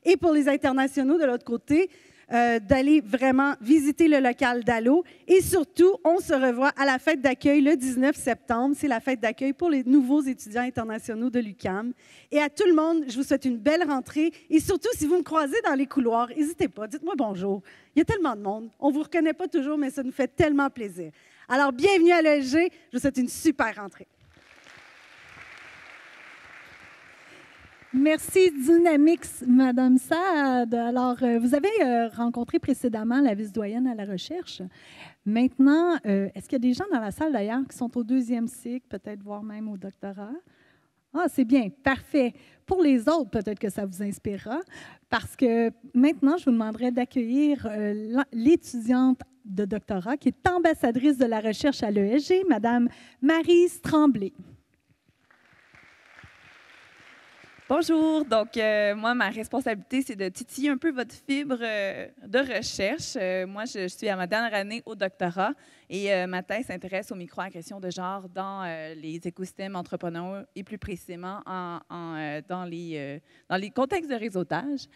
Et pour les internationaux, de l'autre côté, d'aller vraiment visiter le local d'Allo. Et surtout, on se revoit à la fête d'accueil le 19 septembre. C'est la fête d'accueil pour les nouveaux étudiants internationaux de l'UQAM. Et à tout le monde, je vous souhaite une belle rentrée. Et surtout, si vous me croisez dans les couloirs, n'hésitez pas, dites-moi bonjour. Il y a tellement de monde. On ne vous reconnaît pas toujours, mais ça nous fait tellement plaisir. Alors, bienvenue à l'ESG. Je vous souhaite une super rentrée. Merci Dynamix, Madame Saad. Alors, vous avez rencontré précédemment la vice-doyenne à la recherche. Maintenant, est-ce qu'il y a des gens dans la salle d'ailleurs qui sont au 2e cycle, peut-être voire même au doctorat? Ah, c'est bien, parfait. Pour les autres, peut-être que ça vous inspirera, parce que maintenant, je vous demanderai d'accueillir l'étudiante de doctorat qui est ambassadrice de la recherche à l'ESG, Madame Maryse Tremblay. Bonjour, donc moi, ma responsabilité, c'est de titiller un peu votre fibre de recherche. Moi, je suis à ma dernière année au doctorat et ma thèse s'intéresse aux microagressions de genre dans les écosystèmes entrepreneurs et plus précisément dans les contextes de réseautage.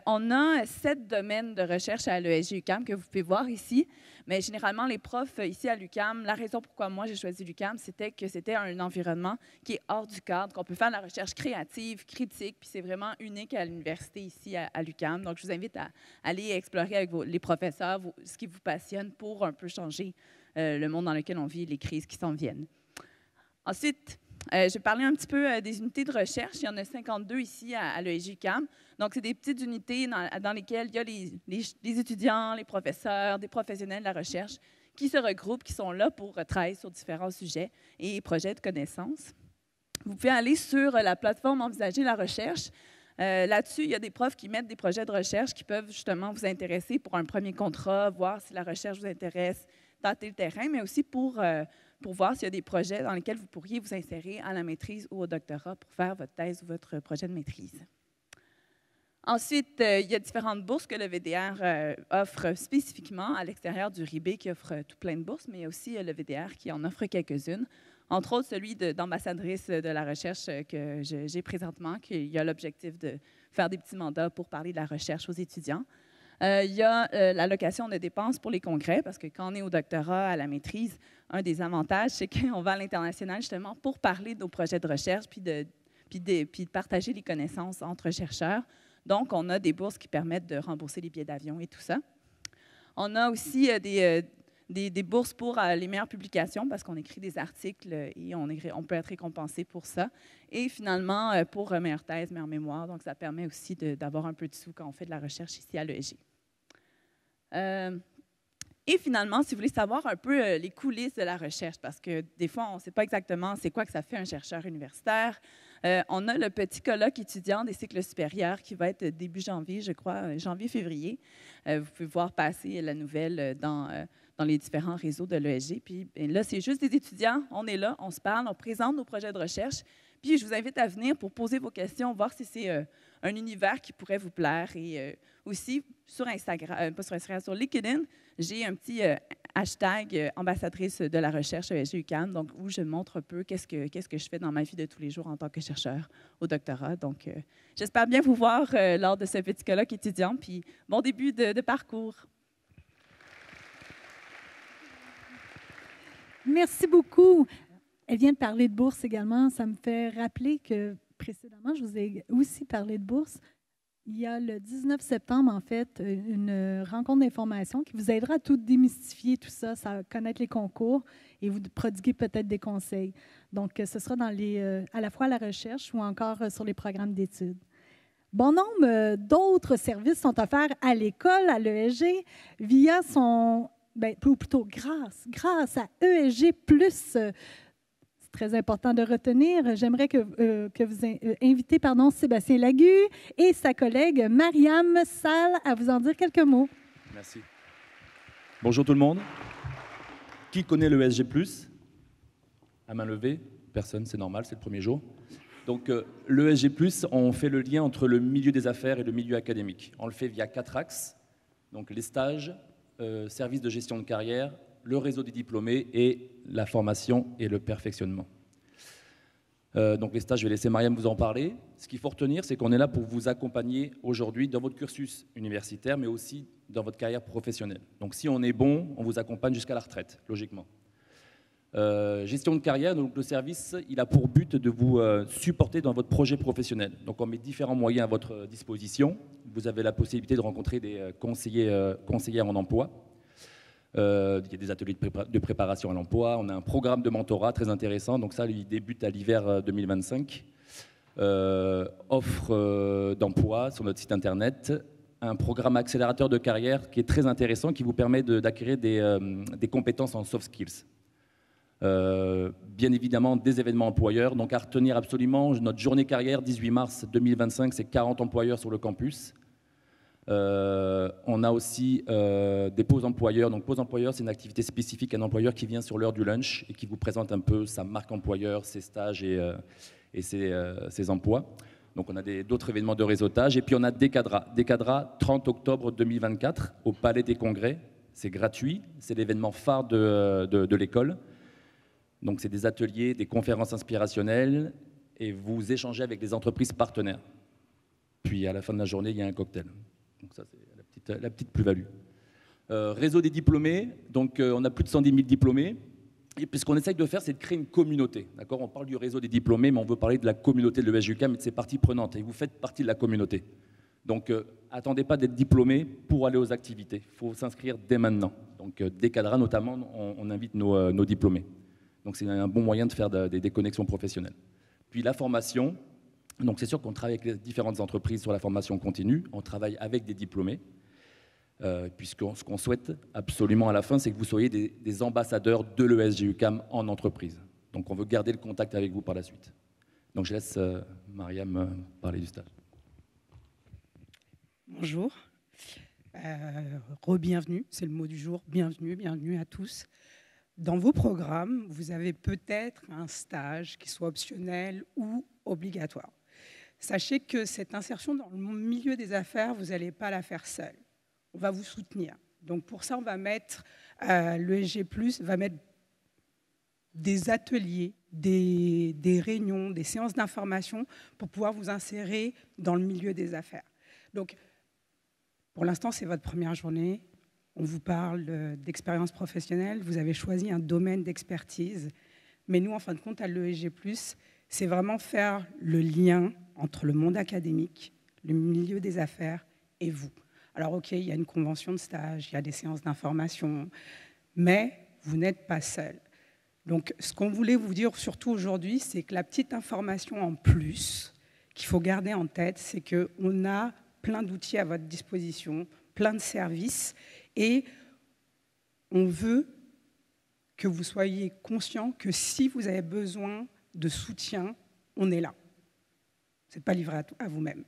On a 7 domaines de recherche à l'ESG-UQAM que vous pouvez voir ici, mais généralement, les profs ici à l'UQAM, la raison pourquoi moi j'ai choisi l'UQAM, c'était que c'était un environnement qui est hors du cadre, qu'on peut faire de la recherche créative, critique, puis c'est vraiment unique à l'université ici à l'UQAM. Donc, je vous invite à aller explorer avec les professeurs ce qui vous passionne pour un peu changer le monde dans lequel on vit, les crises qui s'en viennent. Ensuite, je vais parler un petit peu des unités de recherche. Il y en a 52 ici à l'ESG-UQAM. Donc, c'est des petites unités dans lesquelles il y a les étudiants, les professeurs, des professionnels de la recherche qui se regroupent, qui sont là pour travailler sur différents sujets et projets de connaissances. Vous pouvez aller sur la plateforme Envisager la recherche. Là-dessus, il y a des profs qui mettent des projets de recherche qui peuvent justement vous intéresser pour un premier contrat, voir si la recherche vous intéresse, tâter le terrain, mais aussi pour voir s'il y a des projets dans lesquels vous pourriez vous insérer à la maîtrise ou au doctorat pour faire votre thèse ou votre projet de maîtrise. Ensuite, il y a différentes bourses que le VDR offre spécifiquement à l'extérieur du RIB qui offre tout plein de bourses, mais il y a aussi le VDR qui en offre quelques-unes, entre autres celui d'ambassadrice de la recherche que j'ai présentement, qui a l'objectif de faire des petits mandats pour parler de la recherche aux étudiants. Il y a l'allocation de dépenses pour les congrès, parce que quand on est au doctorat, à la maîtrise, un des avantages, c'est qu'on va à l'international justement pour parler de nos projets de recherche puis de partager les connaissances entre chercheurs. Donc, on a des bourses qui permettent de rembourser les billets d'avion et tout ça. On a aussi des bourses pour les meilleures publications parce qu'on écrit des articles et on peut être récompensé pour ça. Et finalement, pour meilleure thèse, meilleure mémoire. Donc, ça permet aussi d'avoir un peu de sous quand on fait de la recherche ici à l'ESG. Et finalement, si vous voulez savoir un peu les coulisses de la recherche, parce que des fois, on ne sait pas exactement c'est quoi que ça fait un chercheur universitaire, on a le petit colloque étudiant des cycles supérieurs qui va être début janvier, je crois, janvier-février. Vous pouvez voir passer la nouvelle dans les différents réseaux de l'ESG. Puis là, c'est juste des étudiants, on est là, on se parle, on présente nos projets de recherche. Puis je vous invite à venir pour poser vos questions, voir si c'est un univers qui pourrait vous plaire. Et aussi, sur Instagram, pas sur Instagram, sur LinkedIn, j'ai un petit hashtag ambassadrice de la recherche ESG-UQAM, donc où je montre un peu qu'est-ce que je fais dans ma vie de tous les jours en tant que chercheur au doctorat. Donc, j'espère bien vous voir lors de ce petit colloque étudiant, puis bon début de parcours. Merci beaucoup. Elle vient de parler de bourse également. Ça me fait rappeler que précédemment, je vous ai aussi parlé de bourse. il y a le 19 septembre, en fait, une rencontre d'information qui vous aidera à tout démystifier, tout ça, à connaître les concours et vous prodiguer peut-être des conseils. Donc, ce sera dans à la fois à la recherche ou encore sur les programmes d'études. Bon nombre d'autres services sont offerts à l'école, à l'ESG, via ou plutôt grâce à ESG+. Très important de retenir. J'aimerais que vous invitez Sébastien Lagu et sa collègue Mariam Sall à vous en dire quelques mots. Merci. Bonjour tout le monde. Qui connaît le ESG+? À main levée? Personne, c'est normal, c'est le premier jour. Donc le ESG+, on fait le lien entre le milieu des affaires et le milieu académique. On le fait via 4 axes, donc les stages, services de gestion de carrière, le réseau des diplômés et la formation et le perfectionnement. Donc les stages, je vais laisser Mariam vous en parler. Ce qu'il faut retenir, c'est qu'on est là pour vous accompagner aujourd'hui dans votre cursus universitaire, mais aussi dans votre carrière professionnelle. Donc si on est bon, on vous accompagne jusqu'à la retraite, logiquement. Gestion de carrière, donc le service, il a pour but de vous supporter dans votre projet professionnel. Donc on met différents moyens à votre disposition. Vous avez la possibilité de rencontrer des conseillers en emploi. Il y a des ateliers de préparation à l'emploi. On a un programme de mentorat très intéressant. Donc ça, il débute à l'hiver 2025. Offre d'emploi sur notre site internet. Un programme accélérateur de carrière qui est très intéressant, qui vous permet d'acquérir des compétences en soft skills. Bien évidemment, des événements employeurs. Donc à retenir absolument, notre journée carrière, 18 mars 2025, c'est 40 employeurs sur le campus. On a aussi des pauses employeurs. Donc pause employeur, c'est une activité spécifique à un employeur qui vient sur l'heure du lunch et qui vous présente un peu sa marque employeur, ses stages et ses emplois. Donc on a d'autres événements de réseautage. Et puis on a Decadra. Decadra, 30 octobre 2024, au Palais des Congrès. C'est gratuit, c'est l'événement phare de l'école. Donc c'est des ateliers, des conférences inspirationnelles et vous échangez avec des entreprises partenaires. Puis à la fin de la journée, il y a un cocktail. Donc ça, c'est la petite plus-value. Réseau des diplômés, donc on a plus de 110 000 diplômés. Et puis ce qu'on essaye de faire, c'est de créer une communauté. D'accord ? On parle du réseau des diplômés, mais on veut parler de la communauté de l'ESG-UQAM et de ses parties prenantes. Et vous faites partie de la communauté. Donc attendez pas d'être diplômé pour aller aux activités. Il faut s'inscrire dès maintenant. Donc Decadra, notamment, on invite nos diplômés. Donc c'est un bon moyen de faire des connexions professionnelles. Puis la formation, donc c'est sûr qu'on travaille avec les différentes entreprises sur la formation continue, on travaille avec des diplômés, puisque ce qu'on souhaite absolument à la fin, c'est que vous soyez des ambassadeurs de l'ESG-UQAM en entreprise. Donc on veut garder le contact avec vous par la suite. Donc je laisse Mariam parler du stage. Bonjour, re-bienvenue, c'est le mot du jour, bienvenue à tous. Dans vos programmes, vous avez peut-être un stage qui soit optionnel ou obligatoire. Sachez que cette insertion dans le milieu des affaires, vous n'allez pas la faire seule. On va vous soutenir. Donc pour ça, on va mettre, l'ESG+, va mettre des ateliers, des réunions, des séances d'information pour pouvoir vous insérer dans le milieu des affaires. Donc, pour l'instant, c'est votre première journée. On vous parle d'expérience professionnelle, vous avez choisi un domaine d'expertise. Mais nous, en fin de compte, à l'ESG+, c'est vraiment faire le lien entre le monde académique, le milieu des affaires et vous. Alors, OK, il y a une convention de stage, il y a des séances d'information, mais vous n'êtes pas seul. Donc, ce qu'on voulait vous dire surtout aujourd'hui, c'est que la petite information en plus qu'il faut garder en tête, c'est qu'on a plein d'outils à votre disposition, plein de services, et on veut que vous soyez conscient que si vous avez besoin de soutien, on est là. Ce n'est pas livré à vous-même.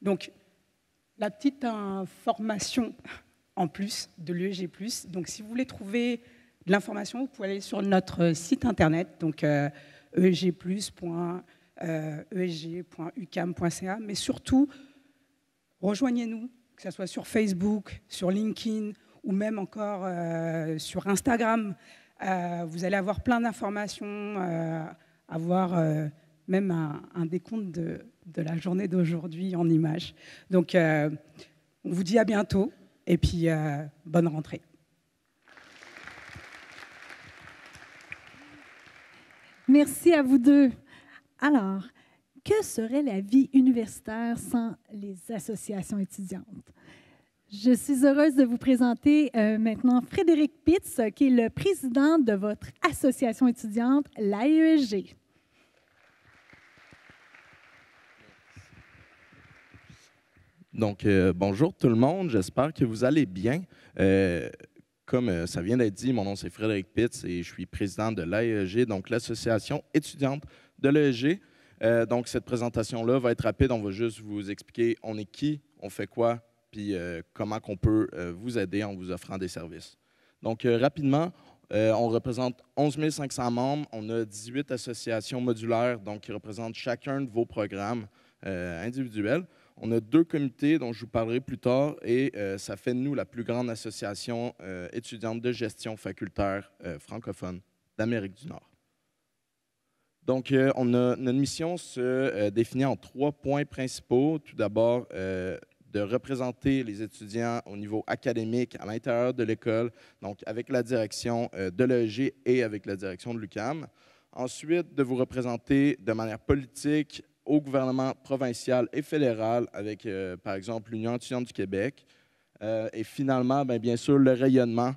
Donc, la petite information en plus de l'ESG+. Donc, si vous voulez trouver de l'information, vous pouvez aller sur notre site internet, donc esg+.uqam.ca, mais surtout, rejoignez-nous, que ce soit sur Facebook, sur LinkedIn ou même encore sur Instagram. Vous allez avoir plein d'informations, avoir même un décompte de la journée d'aujourd'hui en images. Donc, on vous dit à bientôt et puis bonne rentrée. Merci à vous deux. Alors, que serait la vie universitaire sans les associations étudiantes? Je suis heureuse de vous présenter maintenant Frédéric Pitts, qui est le président de votre association étudiante, l'AESG. Donc, bonjour tout le monde, j'espère que vous allez bien. Comme ça vient d'être dit, mon nom c'est Frédéric Pitts et je suis président de l'AESG, donc l'association étudiante de l'AESG. Donc, cette présentation-là va être rapide, on va juste vous expliquer on est qui, on fait quoi, puis comment on peut vous aider en vous offrant des services. Donc, rapidement, on représente 11 500 membres, on a 18 associations modulaires, donc qui représentent chacun de vos programmes individuels. On a 2 comités dont je vous parlerai plus tard et ça fait de nous la plus grande association étudiante de gestion facultaire francophone d'Amérique du Nord. Donc, notre mission se définit en 3 points principaux. Tout d'abord, de représenter les étudiants au niveau académique à l'intérieur de l'école, donc avec la direction de l'AESG et avec la direction de l'UQAM. Ensuite, de vous représenter de manière politique au gouvernement provincial et fédéral avec, par exemple, l'Union étudiante du Québec. Et finalement, bien sûr, le rayonnement.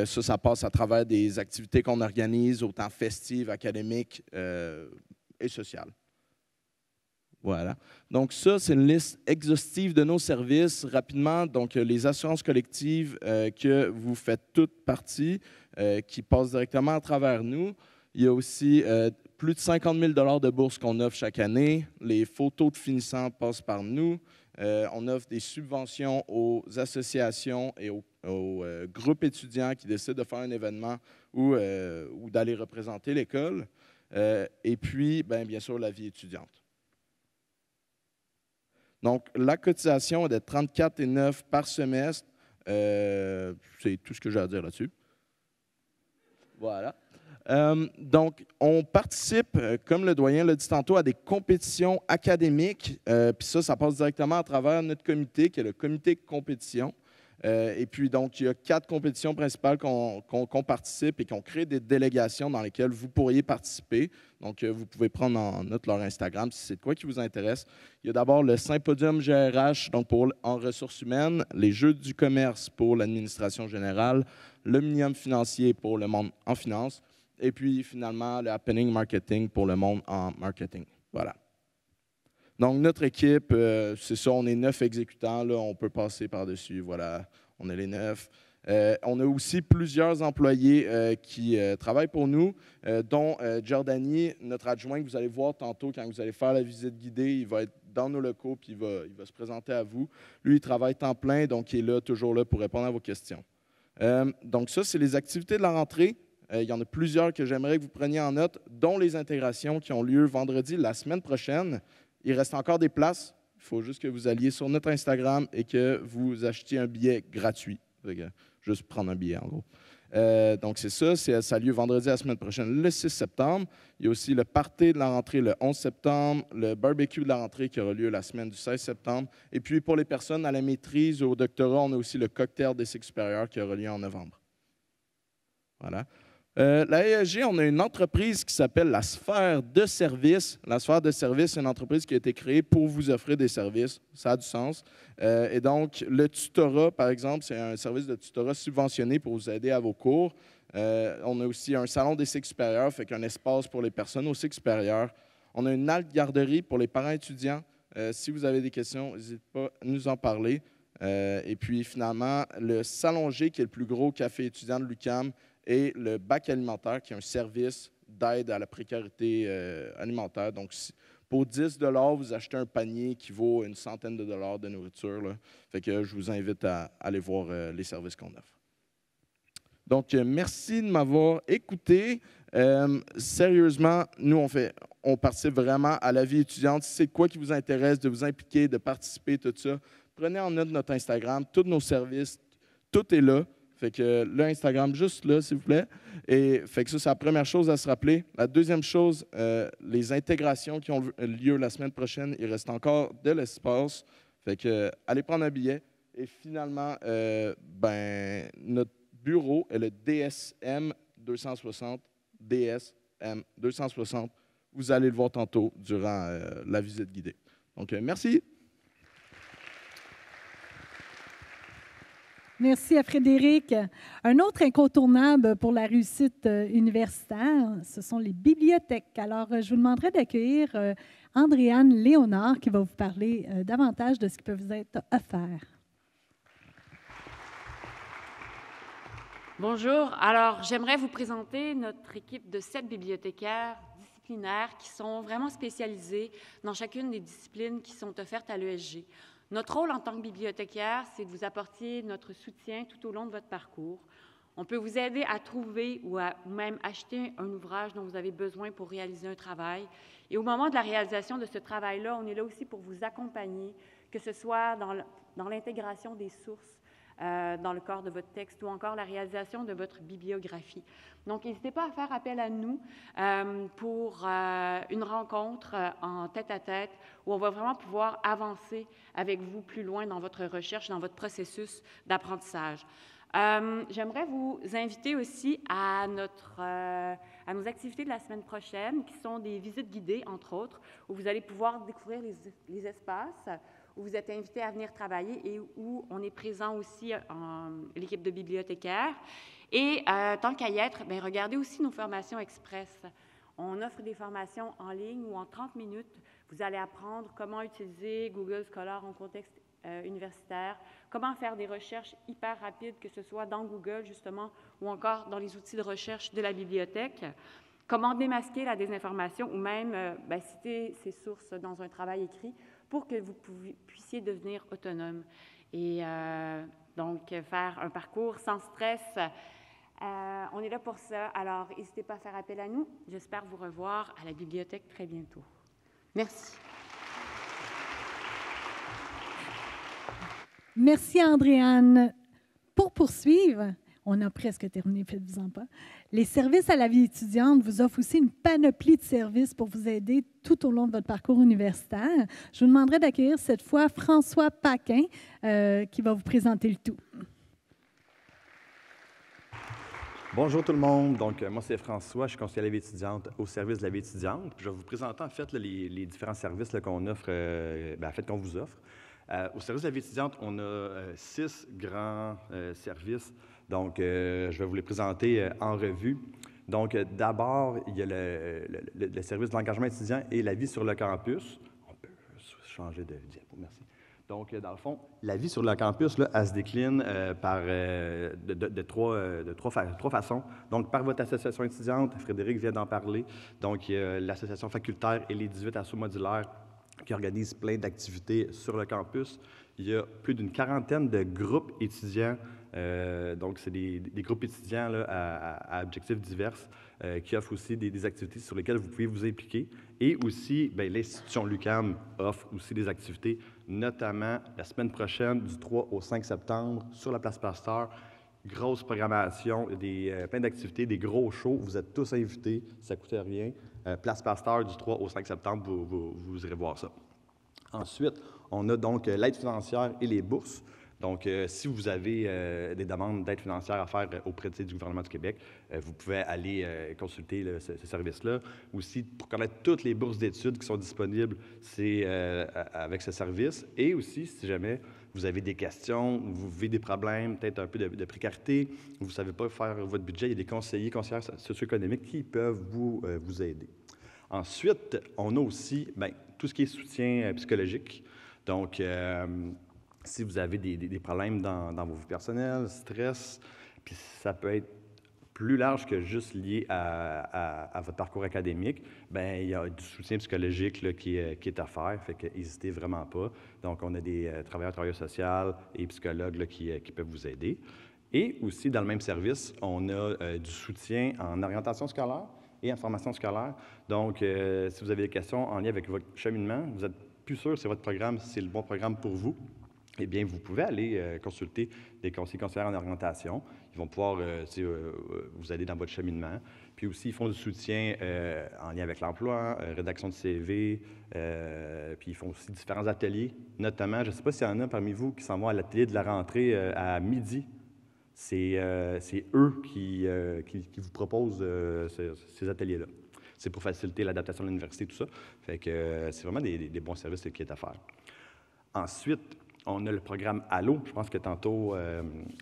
Ça passe à travers des activités qu'on organise, autant festives, académiques et sociales. Voilà. Donc ça, c'est une liste exhaustive de nos services. Rapidement, donc les assurances collectives que vous faites toutes partie, qui passent directement à travers nous. Il y a aussi plus de 50 000 $ de bourses qu'on offre chaque année. Les photos de finissants passent par nous. On offre des subventions aux associations et aux groupes étudiants qui décident de faire un événement ou d'aller représenter l'école. Et puis, bien sûr, la vie étudiante. Donc, la cotisation est de 34,9 par semestre. C'est tout ce que j'ai à dire là-dessus. Voilà. Donc, on participe, comme le doyen l'a dit tantôt, à des compétitions académiques. Puis ça passe directement à travers notre comité, qui est le comité compétition. Et puis, donc, il y a 4 compétitions principales qu'on participe et qu'on crée des délégations dans lesquelles vous pourriez participer. Donc, vous pouvez prendre en note leur Instagram si c'est de quoi qui vous intéresse. Il y a d'abord le Symposium GRH, donc en ressources humaines, les Jeux du commerce pour l'administration générale, l'Omnium financier pour le monde en finance, et puis finalement le Happening Marketing pour le monde en marketing. Voilà. Donc, notre équipe, c'est ça, on est 9 exécutants, là, on peut passer par-dessus, voilà, on est les 9. On a aussi plusieurs employés qui travaillent pour nous, dont Giordani, notre adjoint que vous allez voir tantôt quand vous allez faire la visite guidée, il va être dans nos locaux puis il va se présenter à vous. Lui, il travaille temps plein, donc il est là, toujours là pour répondre à vos questions. Donc ça, c'est les activités de la rentrée. Il y en a plusieurs que j'aimerais que vous preniez en note, dont les intégrations qui ont lieu vendredi, la semaine prochaine. Il reste encore des places. Il faut juste que vous alliez sur notre Instagram et que vous achetiez un billet gratuit. Juste prendre un billet, en gros. Donc, c'est ça. Ça a lieu vendredi la semaine prochaine, le 6 septembre. Il y a aussi le party de la rentrée le 11 septembre, le barbecue de la rentrée qui aura lieu la semaine du 16 septembre. Et puis, pour les personnes à la maîtrise ou au doctorat, on a aussi le cocktail des cycles supérieurs qui aura lieu en novembre. Voilà. La ESG, on a une entreprise qui s'appelle la Sphère de service. La Sphère de service, c'est une entreprise qui a été créée pour vous offrir des services. Ça a du sens. Et donc, le tutorat, par exemple, c'est un service de tutorat subventionné pour vous aider à vos cours. On a aussi un salon des cycles supérieurs, fait qu'un espace pour les personnes au cycle supérieur. On a une halte garderie pour les parents étudiants. Si vous avez des questions, n'hésitez pas à nous en parler. Et puis, finalement, le Salon G, qui est le plus gros café étudiant de l'UQAM, et le bac alimentaire, qui est un service d'aide à la précarité alimentaire. Donc, pour 10 $, vous achetez un panier qui vaut une centaine de dollars de nourriture. Là. Fait que je vous invite à aller voir les services qu'on offre. Donc, merci de m'avoir écouté. Sérieusement, nous, on participe vraiment à la vie étudiante. Si c'est quoi qui vous intéresse, de vous impliquer, de participer, tout ça, prenez en note notre Instagram, tous nos services, tout est là. Fait que l'Instagram, juste là, s'il vous plaît. Et fait que ça, c'est la première chose à se rappeler. La deuxième chose, les intégrations qui ont lieu la semaine prochaine, il reste encore de l'espace. Fait que allez prendre un billet. Et finalement, notre bureau est le DSM 260, DSM 260 vous allez le voir tantôt durant la visite guidée. Donc, merci. Merci à Frédéric. Un autre incontournable pour la réussite universitaire, ce sont les bibliothèques. Alors, je vous demanderai d'accueillir Andréane Léonard qui va vous parler davantage de ce qui peut vous être offert. Bonjour. Alors, j'aimerais vous présenter notre équipe de 7 bibliothécaires disciplinaires qui sont vraiment spécialisés dans chacune des disciplines qui sont offertes à l'ESG. Notre rôle en tant que bibliothécaire, c'est de vous apporter notre soutien tout au long de votre parcours. On peut vous aider à trouver ou même acheter un ouvrage dont vous avez besoin pour réaliser un travail. Et au moment de la réalisation de ce travail-là, on est là aussi pour vous accompagner, que ce soit dans l'intégration des sources, dans le corps de votre texte ou encore la réalisation de votre bibliographie. Donc, n'hésitez pas à faire appel à nous pour une rencontre en tête-à-tête où on va vraiment pouvoir avancer avec vous plus loin dans votre recherche, dans votre processus d'apprentissage. J'aimerais vous inviter aussi à nos activités de la semaine prochaine, qui sont des visites guidées, entre autres, où vous allez pouvoir découvrir les espaces, où vous êtes invité à venir travailler et où on est présent aussi l'équipe de bibliothécaires. Et tant qu'à y être, bien, regardez aussi nos formations express. On offre des formations en ligne où en 30 minutes, vous allez apprendre comment utiliser Google Scholar en contexte universitaire, comment faire des recherches hyper rapides, que ce soit dans Google, justement, ou encore dans les outils de recherche de la bibliothèque, comment démasquer la désinformation ou même citer ses sources dans un travail écrit pour que vous puissiez devenir autonome et donc faire un parcours sans stress. On est là pour ça, alors n'hésitez pas à faire appel à nous. J'espère vous revoir à la bibliothèque très bientôt. Merci. Merci, Andréane. Pour poursuivre, on a presque terminé, faites-vous-en pas. Les services à la vie étudiante vous offrent aussi une panoplie de services pour vous aider tout au long de votre parcours universitaire. Je vous demanderai d'accueillir cette fois François Paquin qui va vous présenter le tout. Bonjour tout le monde. Donc, moi, c'est François. Je suis conseiller à la vie étudiante au service de la vie étudiante. Puis je vais vous présenter, en fait, là, les différents services qu'on offre, qu'on vous offre. Au service de la vie étudiante, on a 6 grands services. Donc, je vais vous les présenter en revue. Donc, d'abord, il y a le service de l'engagement étudiant et la vie sur le campus. On peut changer de diapo, merci. Donc, dans le fond, la vie sur le campus, là, elle se décline de trois façons. Donc, par votre association étudiante, Frédéric vient d'en parler. Donc, il y a l'association facultaire et les 18 assos modulaires qui organisent plein d'activités sur le campus. Il y a plus d'une quarantaine de groupes étudiants. Donc, c'est des groupes étudiants là, à objectifs divers qui offrent aussi des activités sur lesquelles vous pouvez vous impliquer. Et aussi, l'institution l'UQAM offre aussi des activités, notamment la semaine prochaine, du 3 au 5 septembre, sur la place Pasteur. Grosse programmation, plein d'activités, des gros shows. Vous êtes tous invités, ça ne coûte rien. Place Pasteur, du 3 au 5 septembre, vous irez voir ça. Ensuite, on a donc l'aide financière et les bourses. Donc, si vous avez des demandes d'aide financière à faire auprès du gouvernement du Québec, vous pouvez aller consulter ce service-là. Aussi, pour connaître toutes les bourses d'études qui sont disponibles, c'est avec ce service. Et aussi, si jamais vous avez des questions, vous vivez des problèmes, peut-être un peu de précarité, vous ne savez pas faire votre budget, il y a des conseillères socio-économiques qui peuvent vous aider. Ensuite, on a aussi tout ce qui est soutien psychologique. Donc, si vous avez des problèmes dans vos vies personnelles, stress, puis ça peut être plus large que juste lié à votre parcours académique, il y a du soutien psychologique là, qui est à faire, fait que n'hésitez vraiment pas. Donc, on a des travailleurs sociaux et psychologues là, qui peuvent vous aider. Et aussi, dans le même service, on a du soutien en orientation scolaire et en formation scolaire. Donc, si vous avez des questions en lien avec votre cheminement, vous n'êtes plus sûr si votre programme, c'est le bon programme pour vous, eh bien, vous pouvez aller consulter des conseillers en orientation. Ils vont pouvoir vous aider dans votre cheminement. Puis aussi, ils font du soutien en lien avec l'emploi, rédaction de CV, puis ils font aussi différents ateliers. Notamment, je ne sais pas s'il y en a parmi vous qui s'en vont à l'atelier de la rentrée à midi. C'est eux qui vous proposent ces ateliers-là. c'est pour faciliter l'adaptation de l'université, tout ça. Fait que c'est vraiment des bons services qui est à faire. Ensuite, on a le programme Allo. Je pense que tantôt,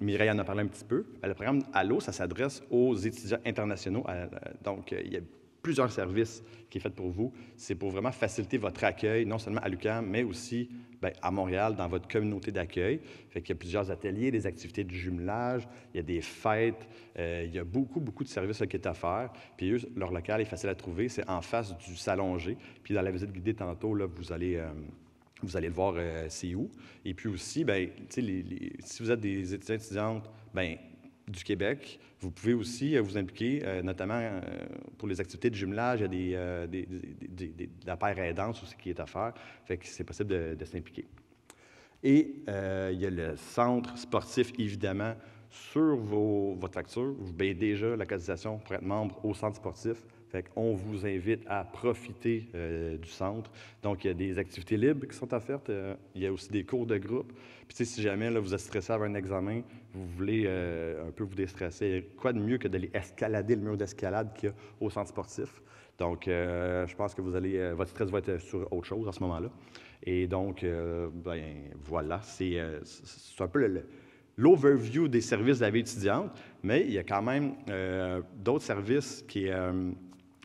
Mireille en a parlé un petit peu. Le programme Allo, ça s'adresse aux étudiants internationaux. Donc, il y a plusieurs services qui sont faits pour vous. C'est pour vraiment faciliter votre accueil, non seulement à l'UQAM, mais aussi à Montréal, dans votre communauté d'accueil. Fait qu'il y a plusieurs ateliers, des activités de jumelage, il y a des fêtes, il y a beaucoup de services qui sont à faire. Puis eux, leur local est facile à trouver, c'est en face du Salon G. Puis dans la visite guidée tantôt, là, vous allez le voir, c'est où. Et puis aussi, si vous êtes des étudiantes du Québec, vous pouvez aussi vous impliquer, notamment pour les activités de jumelage. Il y a de la paire aidance aussi qui est à faire. Fait que c'est possible de s'impliquer. Et il y a le centre sportif, évidemment, sur votre facture. Vous payez déjà la cotisation pour être membre au centre sportif. Fait qu'on vous invite à profiter du centre. Donc, il y a des activités libres qui sont offertes. Il y a aussi des cours de groupe. Puis, si jamais là, vous êtes stressé avant un examen, vous voulez un peu vous déstresser, quoi de mieux que d'aller escalader le mur d'escalade qu'il y a au centre sportif. Donc, je pense que votre stress va être sur autre chose à ce moment-là. Et donc, voilà, c'est un peu l'overview des services de la vie étudiante, mais il y a quand même d'autres services qui est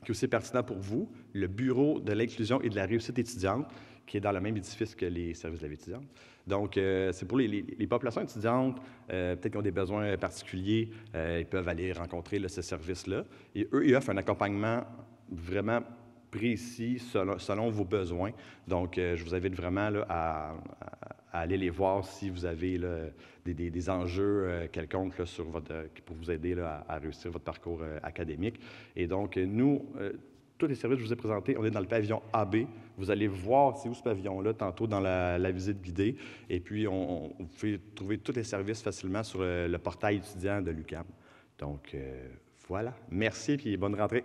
aussi pertinent pour vous, le Bureau de l'inclusion et de la réussite étudiante, qui est dans le même édifice que les services de la vie étudiante. Donc, c'est pour les populations étudiantes, peut-être qui ont des besoins particuliers, ils peuvent aller rencontrer ce service-là. Et eux, ils offrent un accompagnement vraiment précis selon vos besoins. Donc, je vous invite vraiment là, à aller les voir si vous avez là, des enjeux quelconques là, pour vous aider là, à réussir votre parcours académique. Et donc, nous, tous les services que je vous ai présentés, on est dans le pavillon AB. Vous allez voir c'est où ce pavillon-là, tantôt dans la visite guidée. Et puis, vous pouvez trouver tous les services facilement sur le portail étudiant de l'UQAM. Donc, voilà. Merci et bonne rentrée.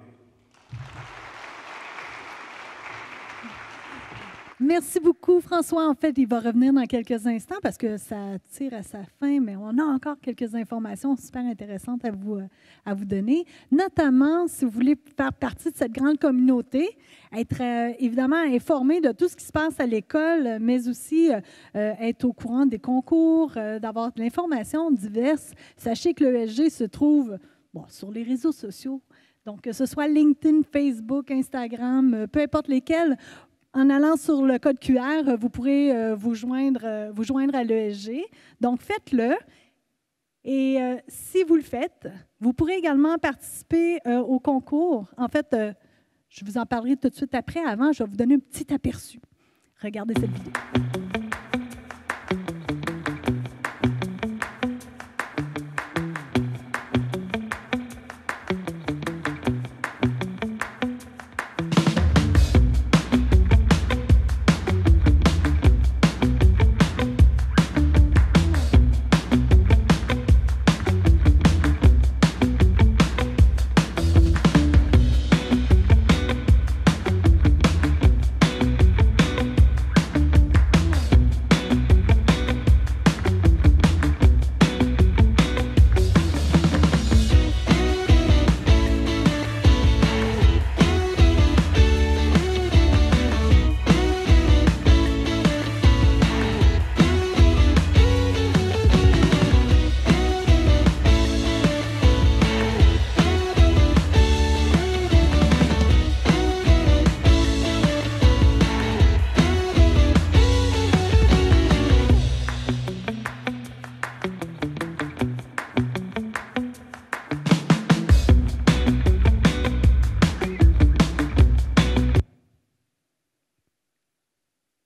Merci beaucoup, François. En fait, il va revenir dans quelques instants parce que ça tire à sa fin, mais on a encore quelques informations super intéressantes à vous donner. Notamment, si vous voulez faire partie de cette grande communauté, être évidemment informé de tout ce qui se passe à l'école, mais aussi être au courant des concours, d'avoir de l'information diverse. Sachez que l'ESG se trouve sur les réseaux sociaux. Donc, que ce soit LinkedIn, Facebook, Instagram, peu importe lesquels. En allant sur le code QR, vous pourrez vous joindre à l'ESG. Donc, faites-le. Et si vous le faites, vous pourrez également participer au concours. En fait, je vous en parlerai tout de suite après. Avant, je vais vous donner un petit aperçu. Regardez cette vidéo.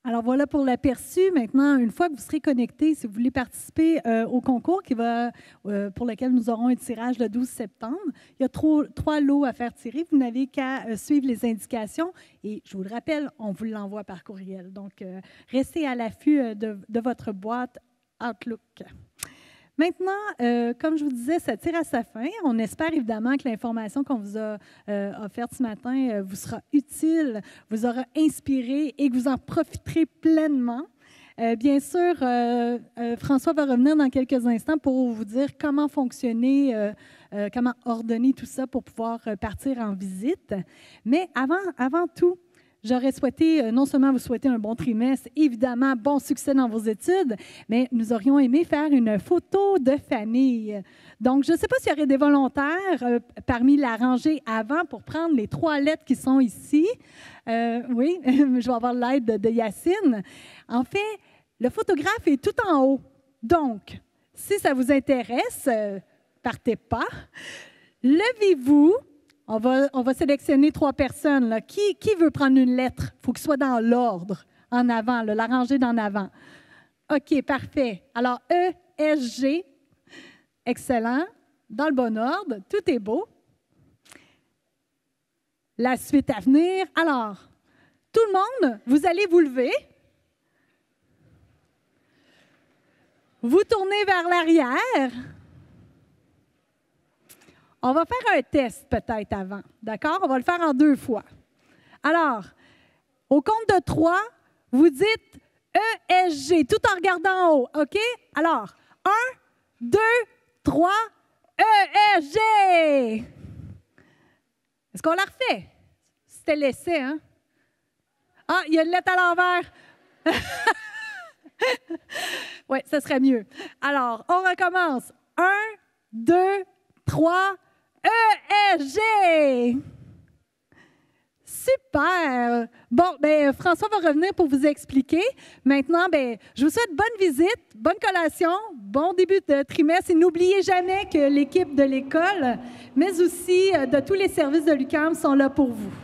Alors voilà pour l'aperçu. Maintenant, une fois que vous serez connecté, si vous voulez participer au concours pour lequel nous aurons un tirage le 12 septembre, il y a 3 lots à faire tirer. Vous n'avez qu'à suivre les indications et je vous le rappelle, on vous l'envoie par courriel. Donc, restez à l'affût de votre boîte Outlook. Maintenant, comme je vous disais, ça tire à sa fin. On espère évidemment que l'information qu'on vous a offerte ce matin vous sera utile, vous aura inspiré et que vous en profiterez pleinement. Bien sûr, François va revenir dans quelques instants pour vous dire comment fonctionner, comment ordonner tout ça pour pouvoir partir en visite. Mais avant tout, j'aurais souhaité non seulement vous souhaiter un bon trimestre, évidemment, bon succès dans vos études, mais nous aurions aimé faire une photo de famille. Donc, je ne sais pas s'il y aurait des volontaires parmi la rangée avant pour prendre les 3 lettres qui sont ici. Oui, je vais avoir l'aide de Yacine. En fait, le photographe est tout en haut. Donc, si ça vous intéresse, partez pas. Levez-vous. On va sélectionner 3 personnes. Là. Qui veut prendre une lettre? Il faut que ce soit dans l'ordre, en avant, là, la rangée d'en avant. OK, parfait. Alors, E, S, G. Excellent. Dans le bon ordre. Tout est beau. La suite à venir. Alors, tout le monde, vous allez vous lever. Vous tournez vers l'arrière. On va faire un test peut-être avant, d'accord? On va le faire en 2 fois. Alors, au compte de 3, vous dites ESG, tout en regardant en haut, OK? Alors, 1, 2, 3, ESG! Est-ce qu'on la refait? C'était l'essai, hein? Ah, il y a une lettre à l'envers. Oui, ça serait mieux. Alors, on recommence. 1, 2, 3, ESG! Super! Bon, bien, François va revenir pour vous expliquer. Maintenant, bien, je vous souhaite bonne visite, bonne collation, bon début de trimestre. Et n'oubliez jamais que l'équipe de l'école, mais aussi de tous les services de l'UQAM sont là pour vous.